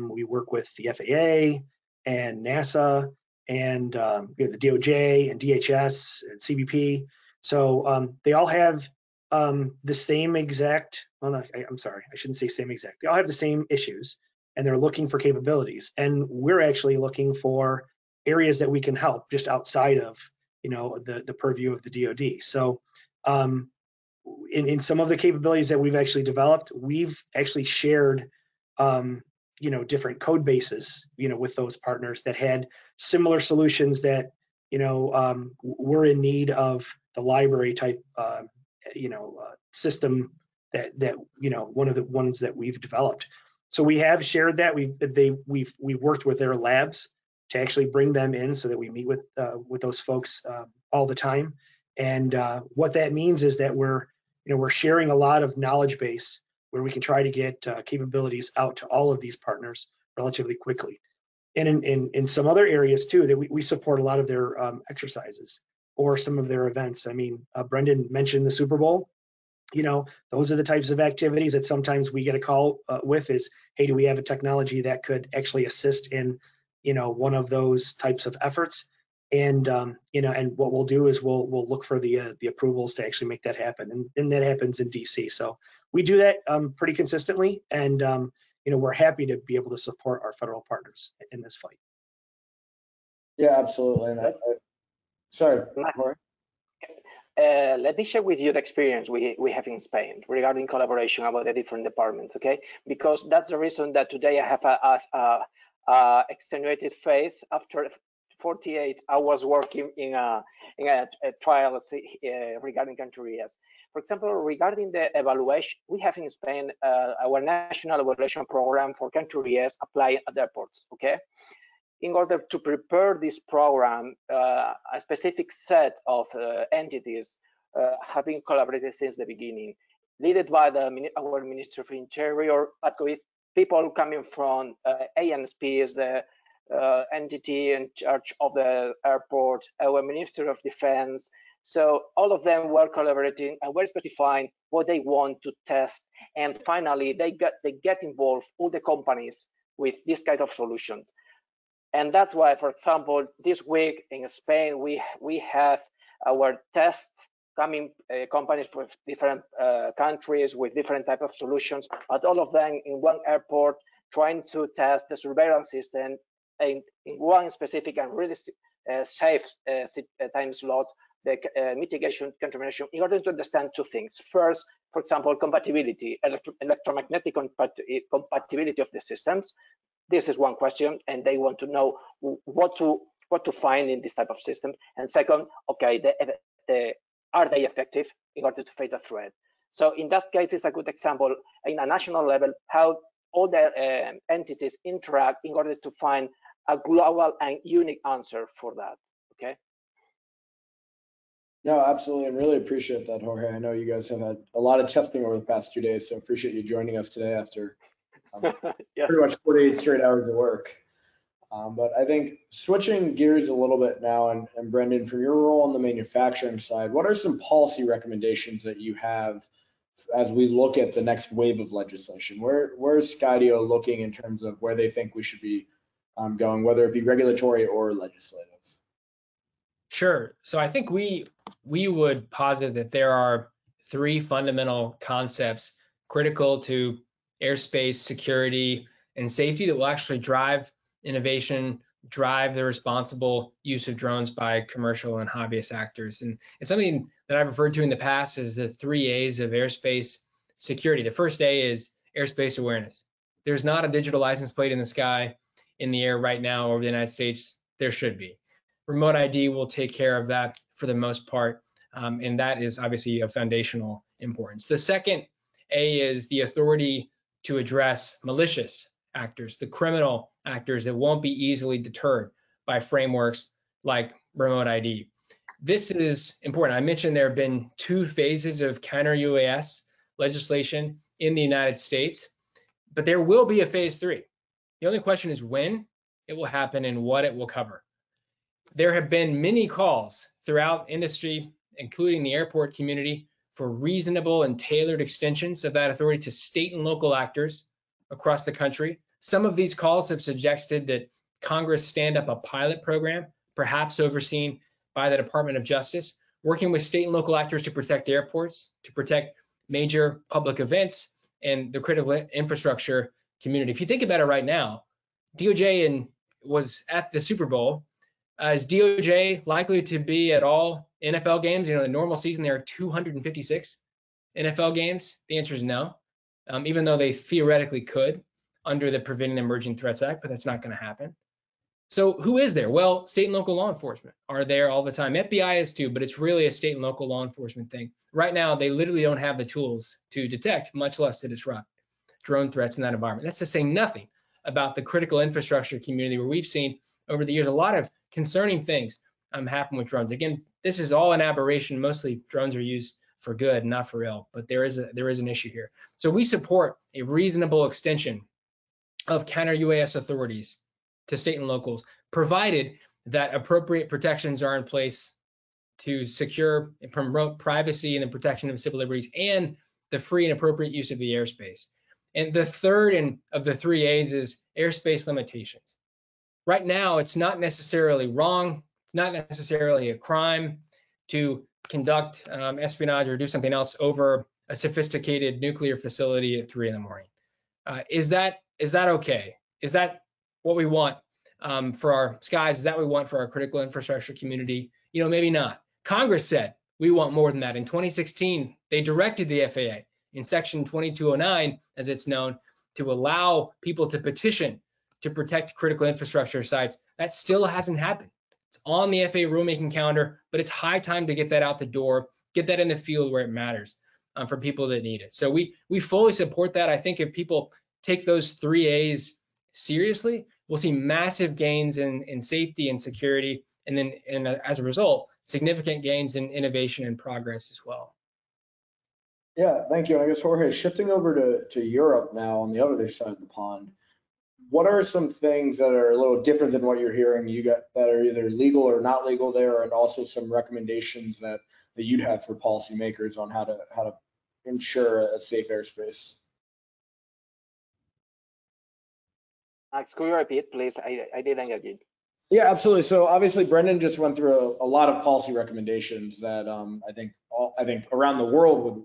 we work with the FAA and NASA and the DOJ and DHS and CBP. So they all have the same exact, well, I'm sorry, I shouldn't say same exact. They all have the same issues, and they're looking for capabilities. And we're actually looking for areas that we can help just outside of the purview of the DoD. So in some of the capabilities that we've actually developed, we've actually shared different code bases with those partners that had similar solutions that were in need of the library type system that one of the ones that we've developed. So we have shared that. We've worked with their labs to actually bring them in so that we meet with those folks all the time. And what that means is that we're sharing a lot of knowledge base where we can try to get capabilities out to all of these partners relatively quickly. And in some other areas too, that we support a lot of their exercises or some of their events. I mean, Brendan mentioned the Super Bowl. Those are the types of activities that sometimes we get a call with is, hey, do we have a technology that could actually assist in, one of those types of efforts? And and what we'll do is we'll look for the approvals to actually make that happen, and that happens in DC. So we do that pretty consistently, and we're happy to be able to support our federal partners in this fight. Yeah, absolutely. And sorry, Jorge. Let me share with you the experience we have in Spain regarding collaboration about the different departments, okay? Because that's the reason that today I have a extenuated phase after 48 hours working in a trial regarding Counter-Uas. For example, regarding the evaluation, we have in Spain our national evaluation program for Counter-Uas applied at airports, okay? In order to prepare this program, a specific set of entities have been collaborated since the beginning, led by our Minister of Interior, but with people coming from ANSP, the entity in charge of the airport, our Minister of Defense. So all of them were collaborating and were specifying what they want to test. And finally, they get involved, all the companies, with this kind of solution. And that's why, for example, this week in Spain, we have our tests coming companies from different countries with different type of solutions, but all of them in one airport trying to test the surveillance system in one specific and really safe time slot, the mitigation countermeasure, in order to understand two things. First, for example, compatibility, electromagnetic compatibility of the systems. This is one question, and they want to know what to find in this type of system. And second, okay, are they effective in order to fight a threat? So in that case, it's a good example in a national level how all the entities interact in order to find a global and unique answer for that. Okay. No, absolutely. I really appreciate that, Jorge. I know you guys have had a lot of testing over the past 2 days, so appreciate you joining us today after yes. pretty much 48 straight hours of work. But I think switching gears a little bit now, and Brendan, from your role on the manufacturing side, what are some policy recommendations that you have as we look at the next wave of legislation? Where is Skydio looking in terms of where they think we should be going, whether it be regulatory or legislative? Sure. So I think we would posit that there are 3 fundamental concepts critical to airspace security and safety that will actually drive innovation, drive the responsible use of drones by commercial and hobbyist actors. And it's something that I've referred to in the past as the 3 A's of airspace security. The first A is airspace awareness. There's not a digital license plate in the sky, in the air right now over the United States. There should be. Remote ID will take care of that for the most part, and that is obviously of foundational importance. The second A is the authority to address malicious actors, the criminal actors that won't be easily deterred by frameworks like remote ID. This is important. I mentioned there have been 2 phases of Counter-Uas legislation in the United States, but there will be a phase 3. The only question is when it will happen and what it will cover. There have been many calls throughout industry, including the airport community, for reasonable and tailored extensions of that authority to state and local actors across the country. Some of these calls have suggested that Congress stand up a pilot program, perhaps overseen by the Department of Justice, working with state and local actors to protect airports, to protect major public events and the critical infrastructure community. If you think about it right now, DOJ was at the Super Bowl. Is DOJ likely to be at all NFL games? You know, in the normal season, there are 256 NFL games. The answer is no, even though they theoretically could under the Preventing Emerging Threats Act, but that's not going to happen. So who is there? Well, state and local law enforcement are there all the time. FBI is too, but it's really a state and local law enforcement thing. Right now, they literally don't have the tools to detect, much less to disrupt drone threats in that environment. That's to say nothing about the critical infrastructure community, where we've seen over the years a lot of concerning things happen with drones. Again, this is all an aberration. Mostly drones are used for good, not for ill, but there is an issue here. So we support a reasonable extension of Counter-Uas authorities to state and locals, provided that appropriate protections are in place to secure and promote privacy and the protection of civil liberties and the free and appropriate use of the airspace. And the third of the 3 A's is airspace limitations. Right now, it's not necessarily wrong. It's not necessarily a crime to conduct espionage or do something else over a sophisticated nuclear facility at 3 in the morning. Is that Is that okay? Is that what we want for our skies? Is that what we want for our critical infrastructure community? You know, maybe not. Congress said we want more than that. In 2016, they directed the FAA in section 2209, as it's known, to allow people to petition to protect critical infrastructure sites. That still hasn't happened. It's on the FAA rulemaking calendar, but it's high time to get that out the door, get that in the field where it matters for people that need it. So we fully support that. I think if people take those 3 A's seriously, we'll see massive gains in safety and security, and then as a result, significant gains in innovation and progress as well. Yeah, thank you. I guess, Jorge, shifting over to Europe now on the other side of the pond, what are some things that are a little different than what you're hearing you got that are either legal or not legal there, and also some recommendations that you'd have for policymakers on how to ensure a safe airspace? Max, could you repeat, please? I didn't get you. Yeah, absolutely. So obviously, Brendan just went through a lot of policy recommendations that I think around the world would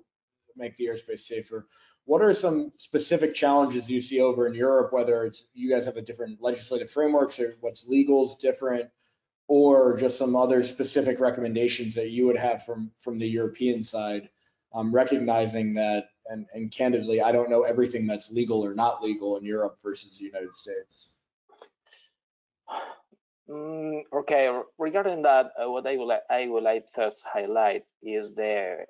make the airspace safer. What are some specific challenges you see over in Europe, whether it's you guys have a different legislative frameworks or what's legal is different, or just some other specific recommendations that you would have from the European side, recognizing that, and candidly, I don't know everything that's legal or not legal in Europe versus the United States. Okay, regarding that, what I would like first highlight is the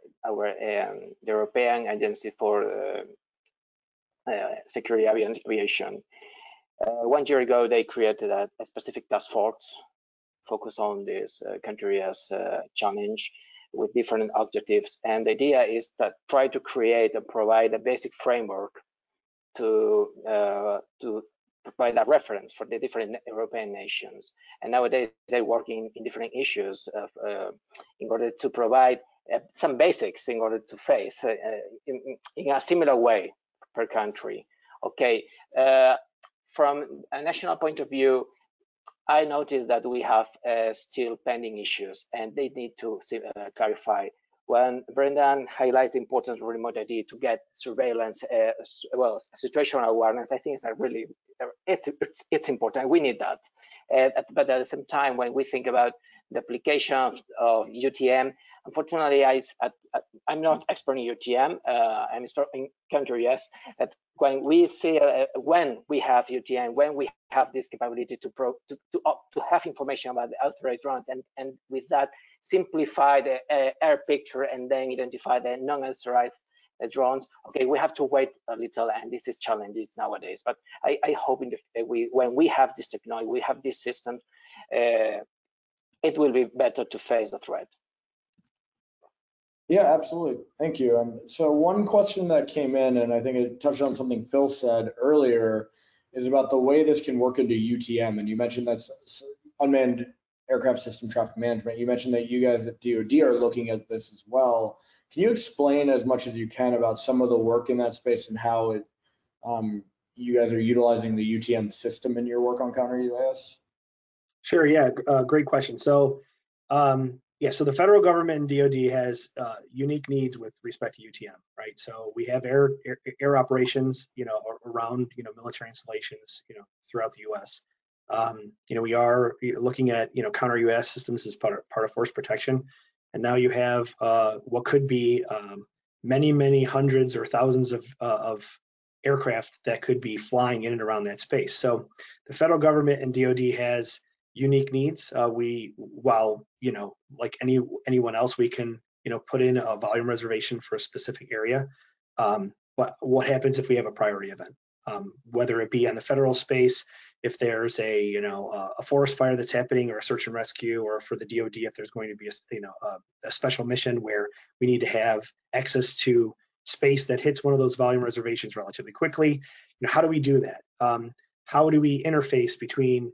European Agency for Security Aviation. 1 year ago, they created a specific task force focused on this Counter-Uas challenge with different objectives, and the idea is that try to create and provide a basic framework to provide a reference for the different European nations. And nowadays they're working in different issues in order to provide some basics in order to face in a similar way per country. Okay, from a national point of view, I noticed that we have still pending issues, and they need to clarify. When Brendan highlights the importance of remote ID to get surveillance, well, situational awareness, I think it's important. We need that. But at the same time, when we think about the application of UTM, unfortunately, I'm not expert in UTM. I'm expert in Counter-Uas. That when we see when we have UTM, when we have this capability to have information about the authorized drones, and with that simplify the air picture and then identify the non-authorized drones. Okay, we have to wait a little, and this is challenges nowadays. But I hope when we have this technology, we have this system, it will be better to face the threat. Yeah, absolutely. Thank you. So one question that came in, and I think it touched on something Phil said earlier, is about the way this can work into UTM. And you mentioned that's unmanned aircraft system traffic management. You mentioned that you guys at DoD are looking at this as well. Can you explain as much as you can about some of the work in that space and how it, you guys are utilizing the UTM system in your work on Counter-Uas? Sure, yeah, great question. So, yeah, so the federal government and DoD has unique needs with respect to UTM, right? So we have air operations, around, military installations, throughout the U.S. We are looking at, Counter-Uas systems as part of force protection, and now you have what could be many hundreds or thousands of aircraft that could be flying in and around that space. So the federal government and DoD has unique needs. While like anyone else, we can put in a volume reservation for a specific area. But what happens if we have a priority event? Whether it be on the federal space, if there's a forest fire that's happening, or a search and rescue, or for the DoD if there's going to be a special mission where we need to have access to space that hits one of those volume reservations relatively quickly. How do we do that? How do we interface between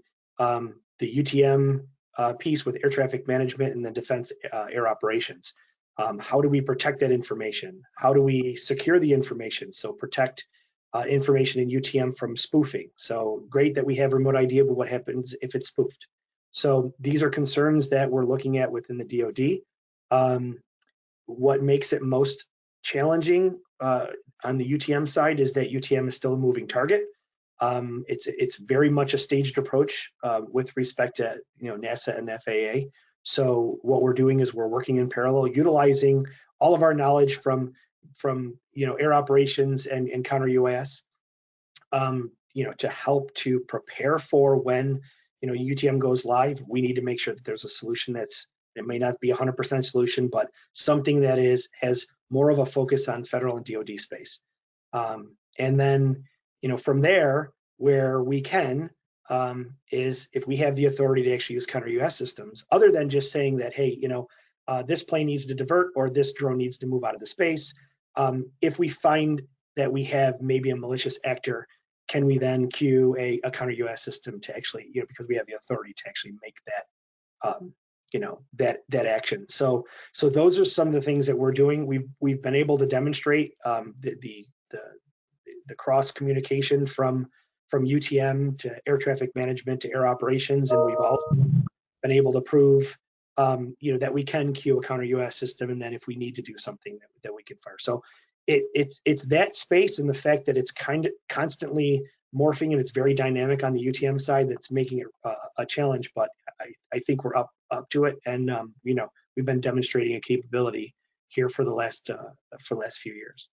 the UTM piece with air traffic management and the defense air operations? How do we protect that information? How do we secure the information? So protect information in UTM from spoofing. So great that we have remote ID, but what happens if it's spoofed? So these are concerns that we're looking at within the DoD. What makes it most challenging on the UTM side is that UTM is still a moving target. It's very much a staged approach with respect to NASA and FAA. So what we're doing is we're working in parallel, utilizing all of our knowledge from air operations and Counter-Uas, to help to prepare for when UTM goes live. We need to make sure that there's a solution it may not be 100% solution, but something that has more of a focus on federal and DoD space. And then from there, where we can, is if we have the authority to actually use Counter-Uas systems, other than just saying that, hey, this plane needs to divert or this drone needs to move out of the space. If we find that we have maybe a malicious actor, can we then queue a Counter-Uas system to actually, because we have the authority to actually make that, that action. So those are some of the things that we're doing. We've been able to demonstrate the cross communication from UTM to air traffic management to air operations, and we've also been able to prove that we can queue a Counter-Uas system, and then if we need to do something that we can fire. So it's that space and the fact that it's kind of constantly morphing and it's very dynamic on the UTM side that's making it a challenge. But I think we're up to it, and we've been demonstrating a capability here for the last few years.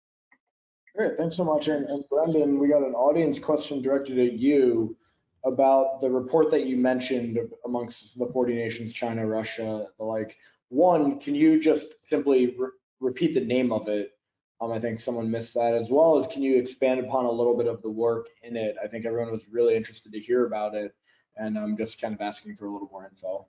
Great, thanks so much. And Brendan, we got an audience question directed at you about the report that you mentioned amongst the 40 nations, China, Russia, the like. One, can you just simply repeat the name of it? I think someone missed that, as well as can you expand upon a little bit of the work in it? I think everyone was really interested to hear about it, and I'm just kind of asking for a little more info.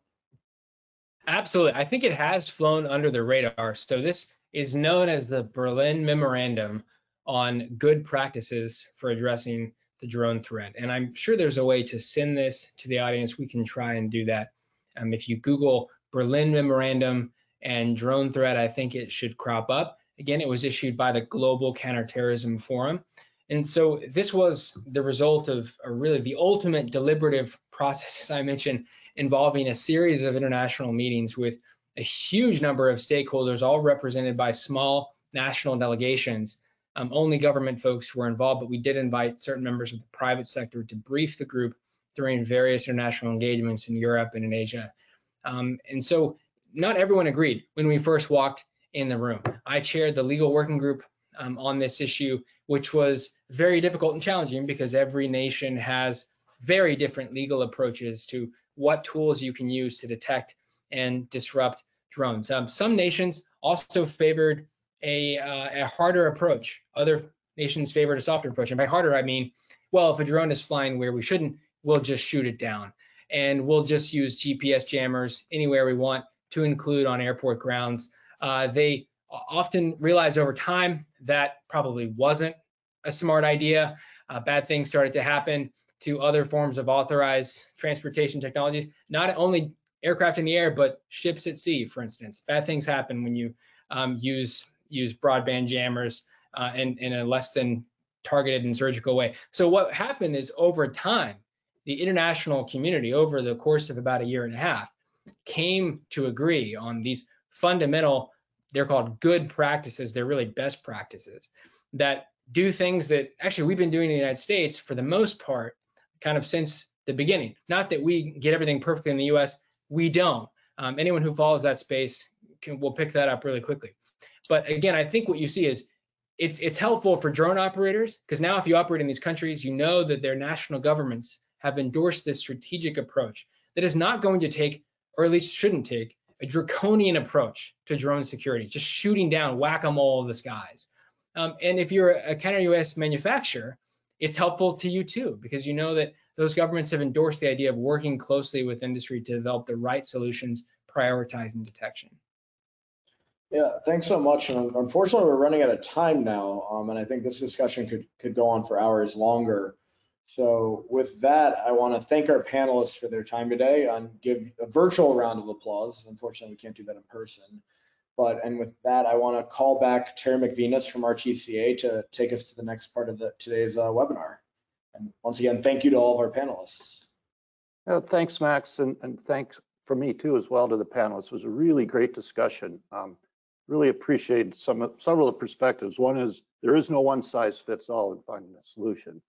Absolutely. I think it has flown under the radar. So this is known as the Berlin Memorandum on Good Practices for Addressing the Drone Threat. And I'm sure there's a way to send this to the audience. We can try and do that. If you Google Berlin Memorandum and drone threat, I think it should crop up. Again, it was issued by the Global Counterterrorism Forum. And so this was the result of really the ultimate deliberative process, as I mentioned, involving a series of international meetings with a huge number of stakeholders, all represented by small national delegations. Only government folks were involved, but we did invite certain members of the private sector to brief the group during various international engagements in Europe and in Asia. And so not everyone agreed when we first walked in the room. I chaired the legal working group on this issue, which was very difficult and challenging because every nation has very different legal approaches to what tools you can use to detect and disrupt drones. Some nations also favored a harder approach. Other nations favored a softer approach. And by harder, I mean, well, if a drone is flying where we shouldn't, we'll just shoot it down. And we'll just use GPS jammers anywhere we want, to include on airport grounds. They often realize over time that probably wasn't a smart idea. Bad things started to happen to other forms of authorized transportation technologies, not only aircraft in the air, but ships at sea, for instance. Bad things happen when you use broadband jammers in a less than targeted and surgical way. So what happened is, over time, the international community, over the course of about a year and a half, came to agree on these fundamental, they're called good practices, they're really best practices, that do things that actually we've been doing in the United States for the most part, kind of since the beginning. Not that we get everything perfectly in the US, we don't. Anyone who follows that space will pick that up really quickly. But again, I think what you see is it's helpful for drone operators, because now if you operate in these countries, you know that their national governments have endorsed this strategic approach that is not going to take, or at least shouldn't take, a draconian approach to drone security, just shooting down whack-a-mole of the skies. And if you're a Counter-Uas manufacturer, it's helpful to you too, because you know that those governments have endorsed the idea of working closely with industry to develop the right solutions, prioritizing detection. Yeah, thanks so much. And unfortunately, we're running out of time now, and I think this discussion could go on for hours longer. So with that, I want to thank our panelists for their time today and give a virtual round of applause. Unfortunately, we can't do that in person. And with that, I want to call back Terry McVenis from RTCA to take us to the next part of today's webinar. And once again, thank you to all of our panelists. Thanks, Max, and thanks from me too as well to the panelists. It was a really great discussion. Really appreciate several of the perspectives. One is there is no one size fits all in finding a solution.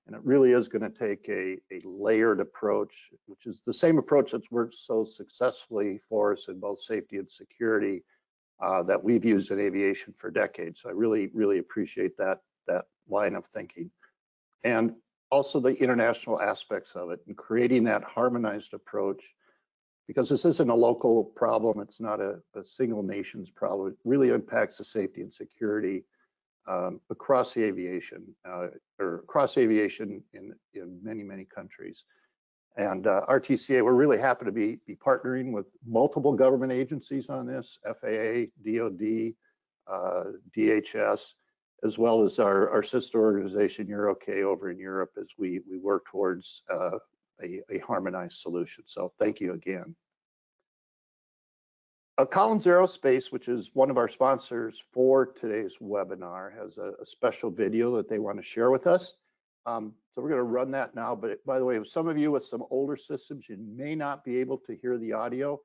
And it really is going to take a layered approach, which is the same approach that's worked so successfully for us in both safety and security that we've used in aviation for decades. So I really appreciate that line of thinking. And also the international aspects of it and creating that harmonized approach, because this isn't a local problem. It's not a single nation's problem. It really impacts the safety and security across the aviation, or across aviation in many countries. And RTCA, we're really happy to be partnering with multiple government agencies on this, FAA, DOD, DHS, as well as our sister organization, EuroK, over in Europe, as we work towards a harmonized solution. So thank you again. Collins Aerospace, which is one of our sponsors for today's webinar, has a special video that they want to share with us. So we're going to run that now. But by the way, some of you with some older systems, you may not be able to hear the audio,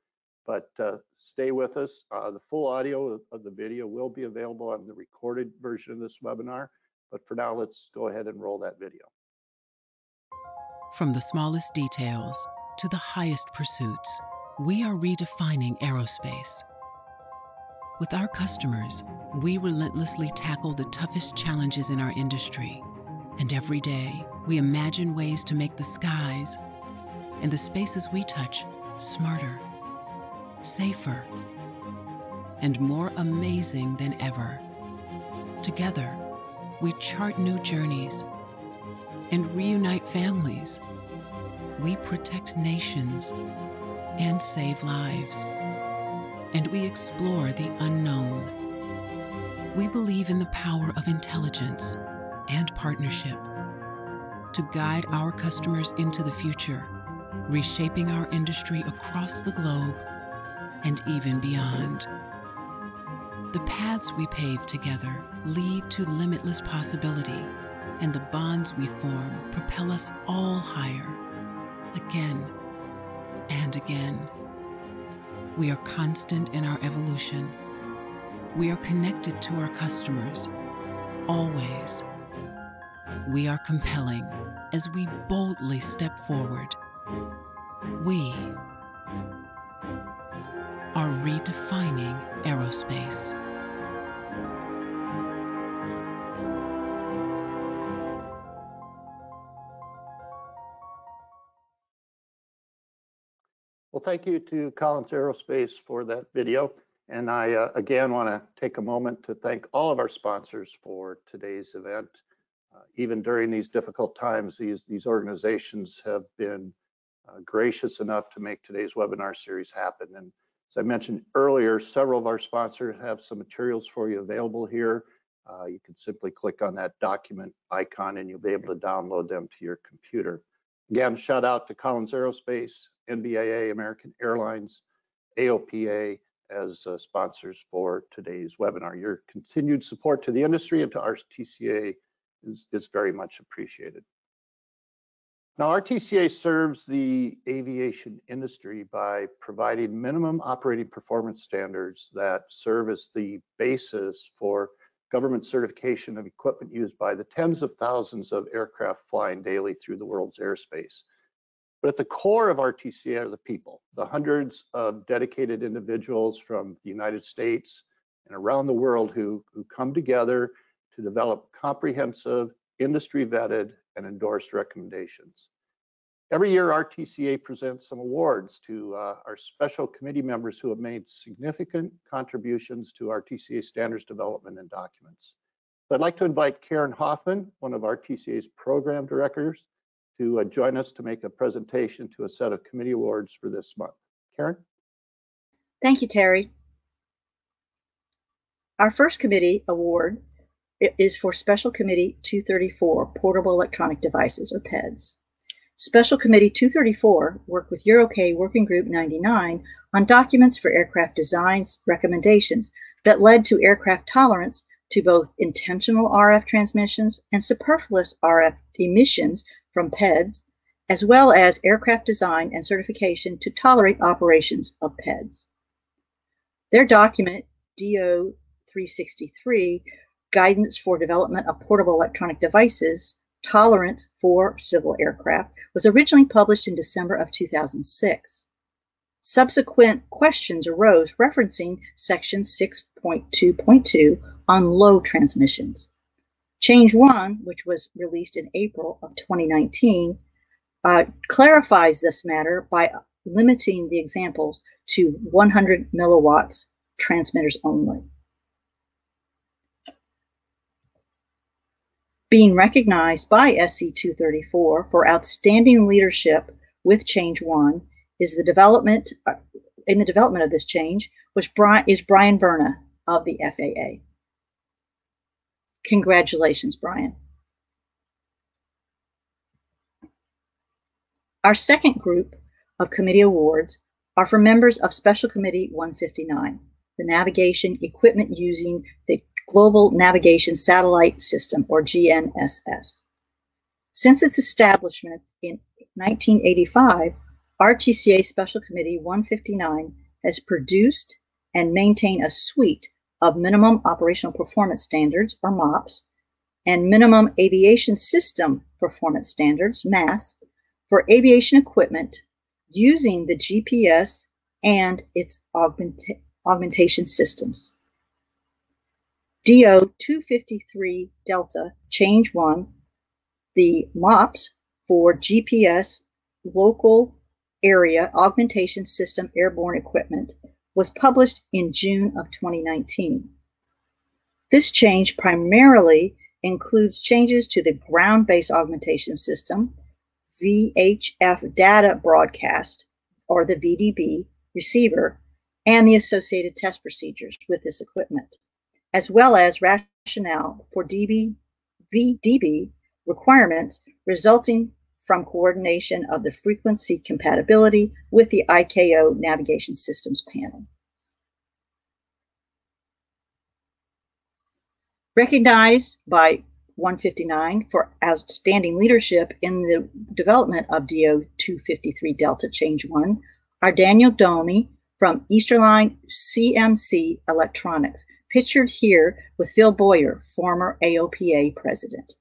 but stay with us. The full audio of the video will be available on the recorded version of this webinar. But for now, let's go ahead and roll that video. From the smallest details to the highest pursuits, we are redefining aerospace. With our customers, we relentlessly tackle the toughest challenges in our industry. And every day, we imagine ways to make the skies and the spaces we touch smarter, safer, and more amazing than ever. Together, we chart new journeys and reunite families. We protect nations and save lives. And we explore the unknown. We believe in the power of intelligence and partnership to guide our customers into the future, reshaping our industry across the globe and even beyond. The paths we pave together lead to limitless possibility, and the bonds we form propel us all higher, again and again. We are constant in our evolution. We are connected to our customers, always. We are compelling as we boldly step forward. We are redefining aerospace. Well, thank you to Collins Aerospace for that video. And I, again, want to take a moment to thank all of our sponsors for today's event. Even during these difficult times, these organizations have been gracious enough to make today's webinar series happen. And as I mentioned earlier, several of our sponsors have some materials for you available here. You can simply click on that document icon and you'll be able to download them to your computer. Again, shout out to Collins Aerospace, NBAA, American Airlines, AOPA as sponsors for today's webinar. Your continued support to the industry and to RTCA is very much appreciated. Now, RTCA serves the aviation industry by providing minimum operating performance standards that serve as the basis for government certification of equipment used by the tens of thousands of aircraft flying daily through the world's airspace. But at the core of RTCA are the people, the hundreds of dedicated individuals from the United States and around the world who come together to develop comprehensive, industry-vetted, and endorsed recommendations. Every year, RTCA presents some awards to our special committee members who have made significant contributions to RTCA standards development and documents. So I'd like to invite Karen Hoffman, one of RTCA's program directors, to join us to make a presentation to a set of committee awards for this month. Karen? Thank you, Terry. Our first committee award is for Special Committee 234, Portable Electronic Devices, or PEDs. Special Committee 234 worked with EuroK Working Group 99 on documents for aircraft designs recommendations that led to aircraft tolerance to both intentional RF transmissions and superfluous RF emissions from PEDs, as well as aircraft design and certification to tolerate operations of PEDs. Their document, DO 363, Guidance for Development of Portable Electronic Devices, tolerant for civil aircraft, was originally published in December of 2006. Subsequent questions arose referencing Section 6.2.2 on low transmissions. Change 1, which was released in April of 2019, clarifies this matter by limiting the examples to 100 milliwatts transmitters only. Being recognized by SC 234 for outstanding leadership with Change 1 is the development of this change, which is Brian Berna of the FAA. Congratulations, Brian. Our second group of committee awards are for members of Special Committee 159, the navigation equipment using the Global Navigation Satellite System, or GNSS. Since its establishment in 1985, RTCA Special Committee 159 has produced and maintained a suite of minimum operational performance standards, or MOPS, and minimum aviation system performance standards, MAS, for aviation equipment using the GPS and its augmentation systems. DO 253 Delta Change 1, the MOPS for GPS local area augmentation system airborne equipment, was published in June of 2019. This change primarily includes changes to the ground-based augmentation system, VHF data broadcast, or the VDB receiver, and the associated test procedures with this equipment, as well as rationale for VDB requirements resulting from coordination of the frequency compatibility with the ICAO Navigation Systems Panel. Recognized by 159 for outstanding leadership in the development of DO 253 Delta Change 1 are Daniel Domi from Easterline CMC Electronics, pictured here with Phil Boyer, former AOPA president.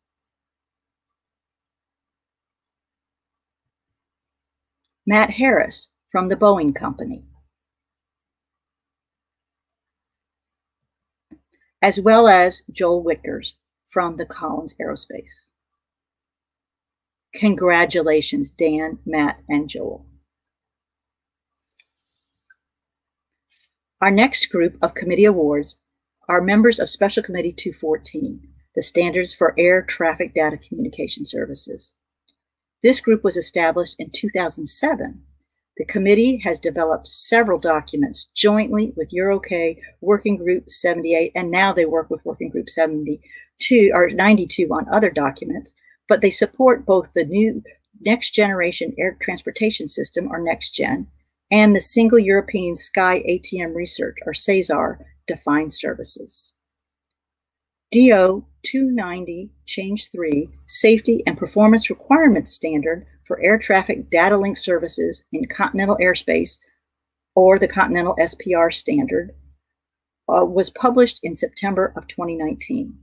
Matt Harris from the Boeing Company, as well as Joel Wickers from the Collins Aerospace. Congratulations, Dan, Matt, and Joel. Our next group of committee awards are members of Special Committee 214, the Standards for Air Traffic Data Communication Services. This group was established in 2007. The committee has developed several documents jointly with EuroK Working Group 78, and now they work with Working Group 72 or 92 on other documents, but they support both the new Next Generation Air Transportation System, or NextGen, and the Single European Sky ATM Research, or SESAR, defined services. DO 290 Change 3 Safety and Performance Requirements Standard for Air Traffic Data Link Services in Continental Airspace, or the Continental SPR Standard, was published in September of 2019.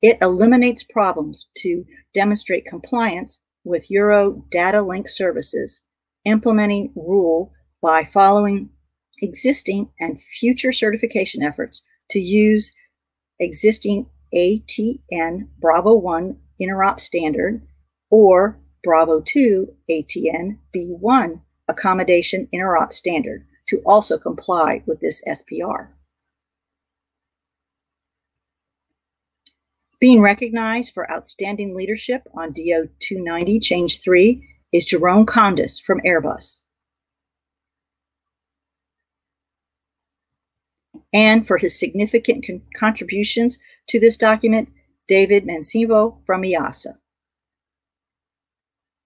It eliminates problems to demonstrate compliance with Euro Data Link Services, implementing rule by following existing and future certification efforts to use existing ATN Bravo 1 interop standard or Bravo 2 ATN B1 accommodation interop standard to also comply with this SPR. Being recognized for outstanding leadership on DO 290 Change 3 is Jerome Condis from Airbus. And for his significant contributions to this document, David Mancivo from EASA.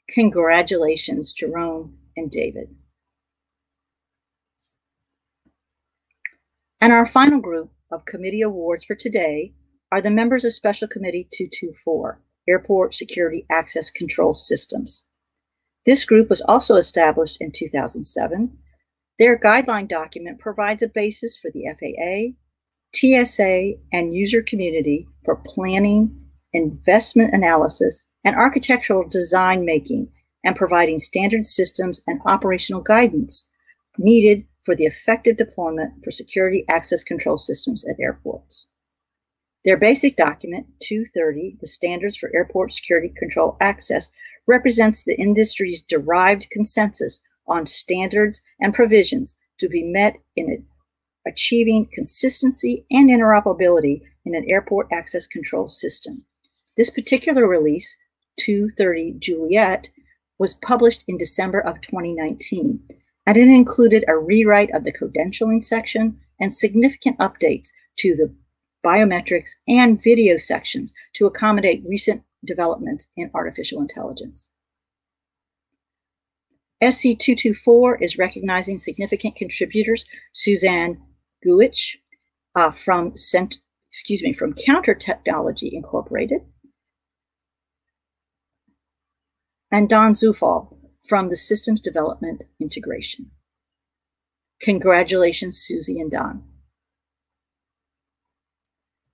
Congratulations, Jerome and David. And our final group of committee awards for today are the members of Special Committee 224, Airport Security Access Control Systems. This group was also established in 2007. Their guideline document provides a basis for the FAA, TSA, and user community for planning, investment analysis, and architectural design making, and providing standard systems and operational guidance needed for the effective deployment for security access control systems at airports. Their basic document, 230, the Standards for Airport Security Control Access, represents the industry's derived consensus on standards and provisions to be met in achieving consistency and interoperability in an airport access control system. This particular release, 230 Juliet, was published in December of 2019, and it included a rewrite of the credentialing section and significant updates to the biometrics and video sections to accommodate recent developments in artificial intelligence. SC 224 is recognizing significant contributors, Suzanne Guich from Counter Technology Incorporated, and Don Zufall from the Systems Development Integration. Congratulations, Susie and Don.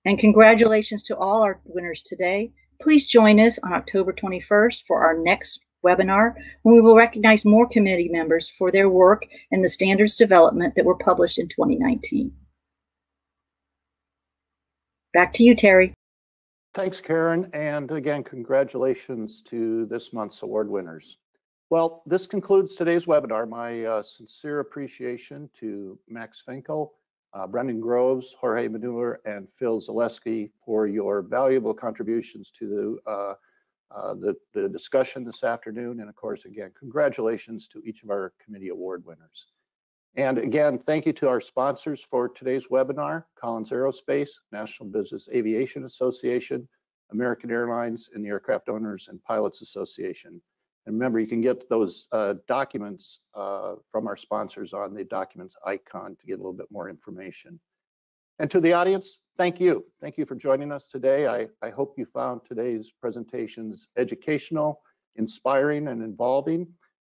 And congratulations to all our winners today. Please join us on October 21st for our next webinar, when we will recognize more committee members for their work in the standards development that were published in 2019. Back to you, Terry. Thanks, Karen. And again, congratulations to this month's award winners. Well, this concludes today's webinar. My sincere appreciation to Max Finkel, Brendan Groves, Jorge Manure, and Phil Zoliskey for your valuable contributions to the discussion this afternoon. And of course, again, congratulations to each of our committee award winners. And again, thank you to our sponsors for today's webinar, Collins Aerospace, National Business Aviation Association, American Airlines, and the Aircraft Owners and Pilots Association. And remember, you can get those documents from our sponsors on the documents icon to get a little bit more information. And to the audience, thank you. Thank you for joining us today. I hope you found today's presentations educational, inspiring, and involving.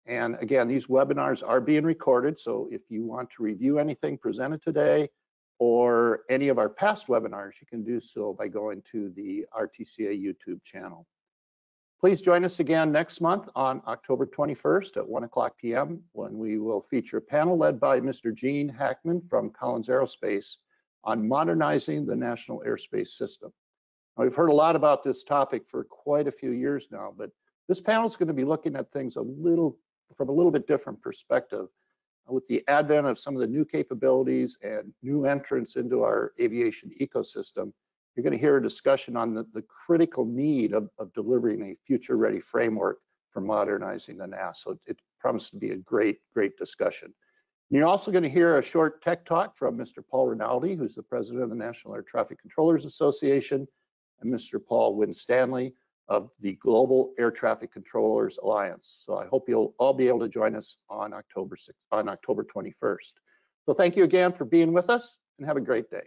And again, these webinars are being recorded, so if you want to review anything presented today or any of our past webinars, you can do so by going to the RTCA YouTube channel. Please join us again next month on October 21st at 1:00 p.m. when we will feature a panel led by Mr. Gene Hackman from Collins Aerospace on modernizing the National Airspace System. Now, we've heard a lot about this topic for quite a few years now, but this panel is going to be looking at things from a little bit different perspective. With the advent of some of the new capabilities and new entrants into our aviation ecosystem, you're going to hear a discussion on the critical need of delivering a future-ready framework for modernizing the NAS. So it promises to be a great discussion. You're also going to hear a short tech talk from Mr. Paul Rinaldi, who's the president of the National Air Traffic Controllers Association, and Mr. Paul Winstanley of the Global Air Traffic Controllers Alliance. So I hope you'll all be able to join us on October 21st. So thank you again for being with us, and have a great day.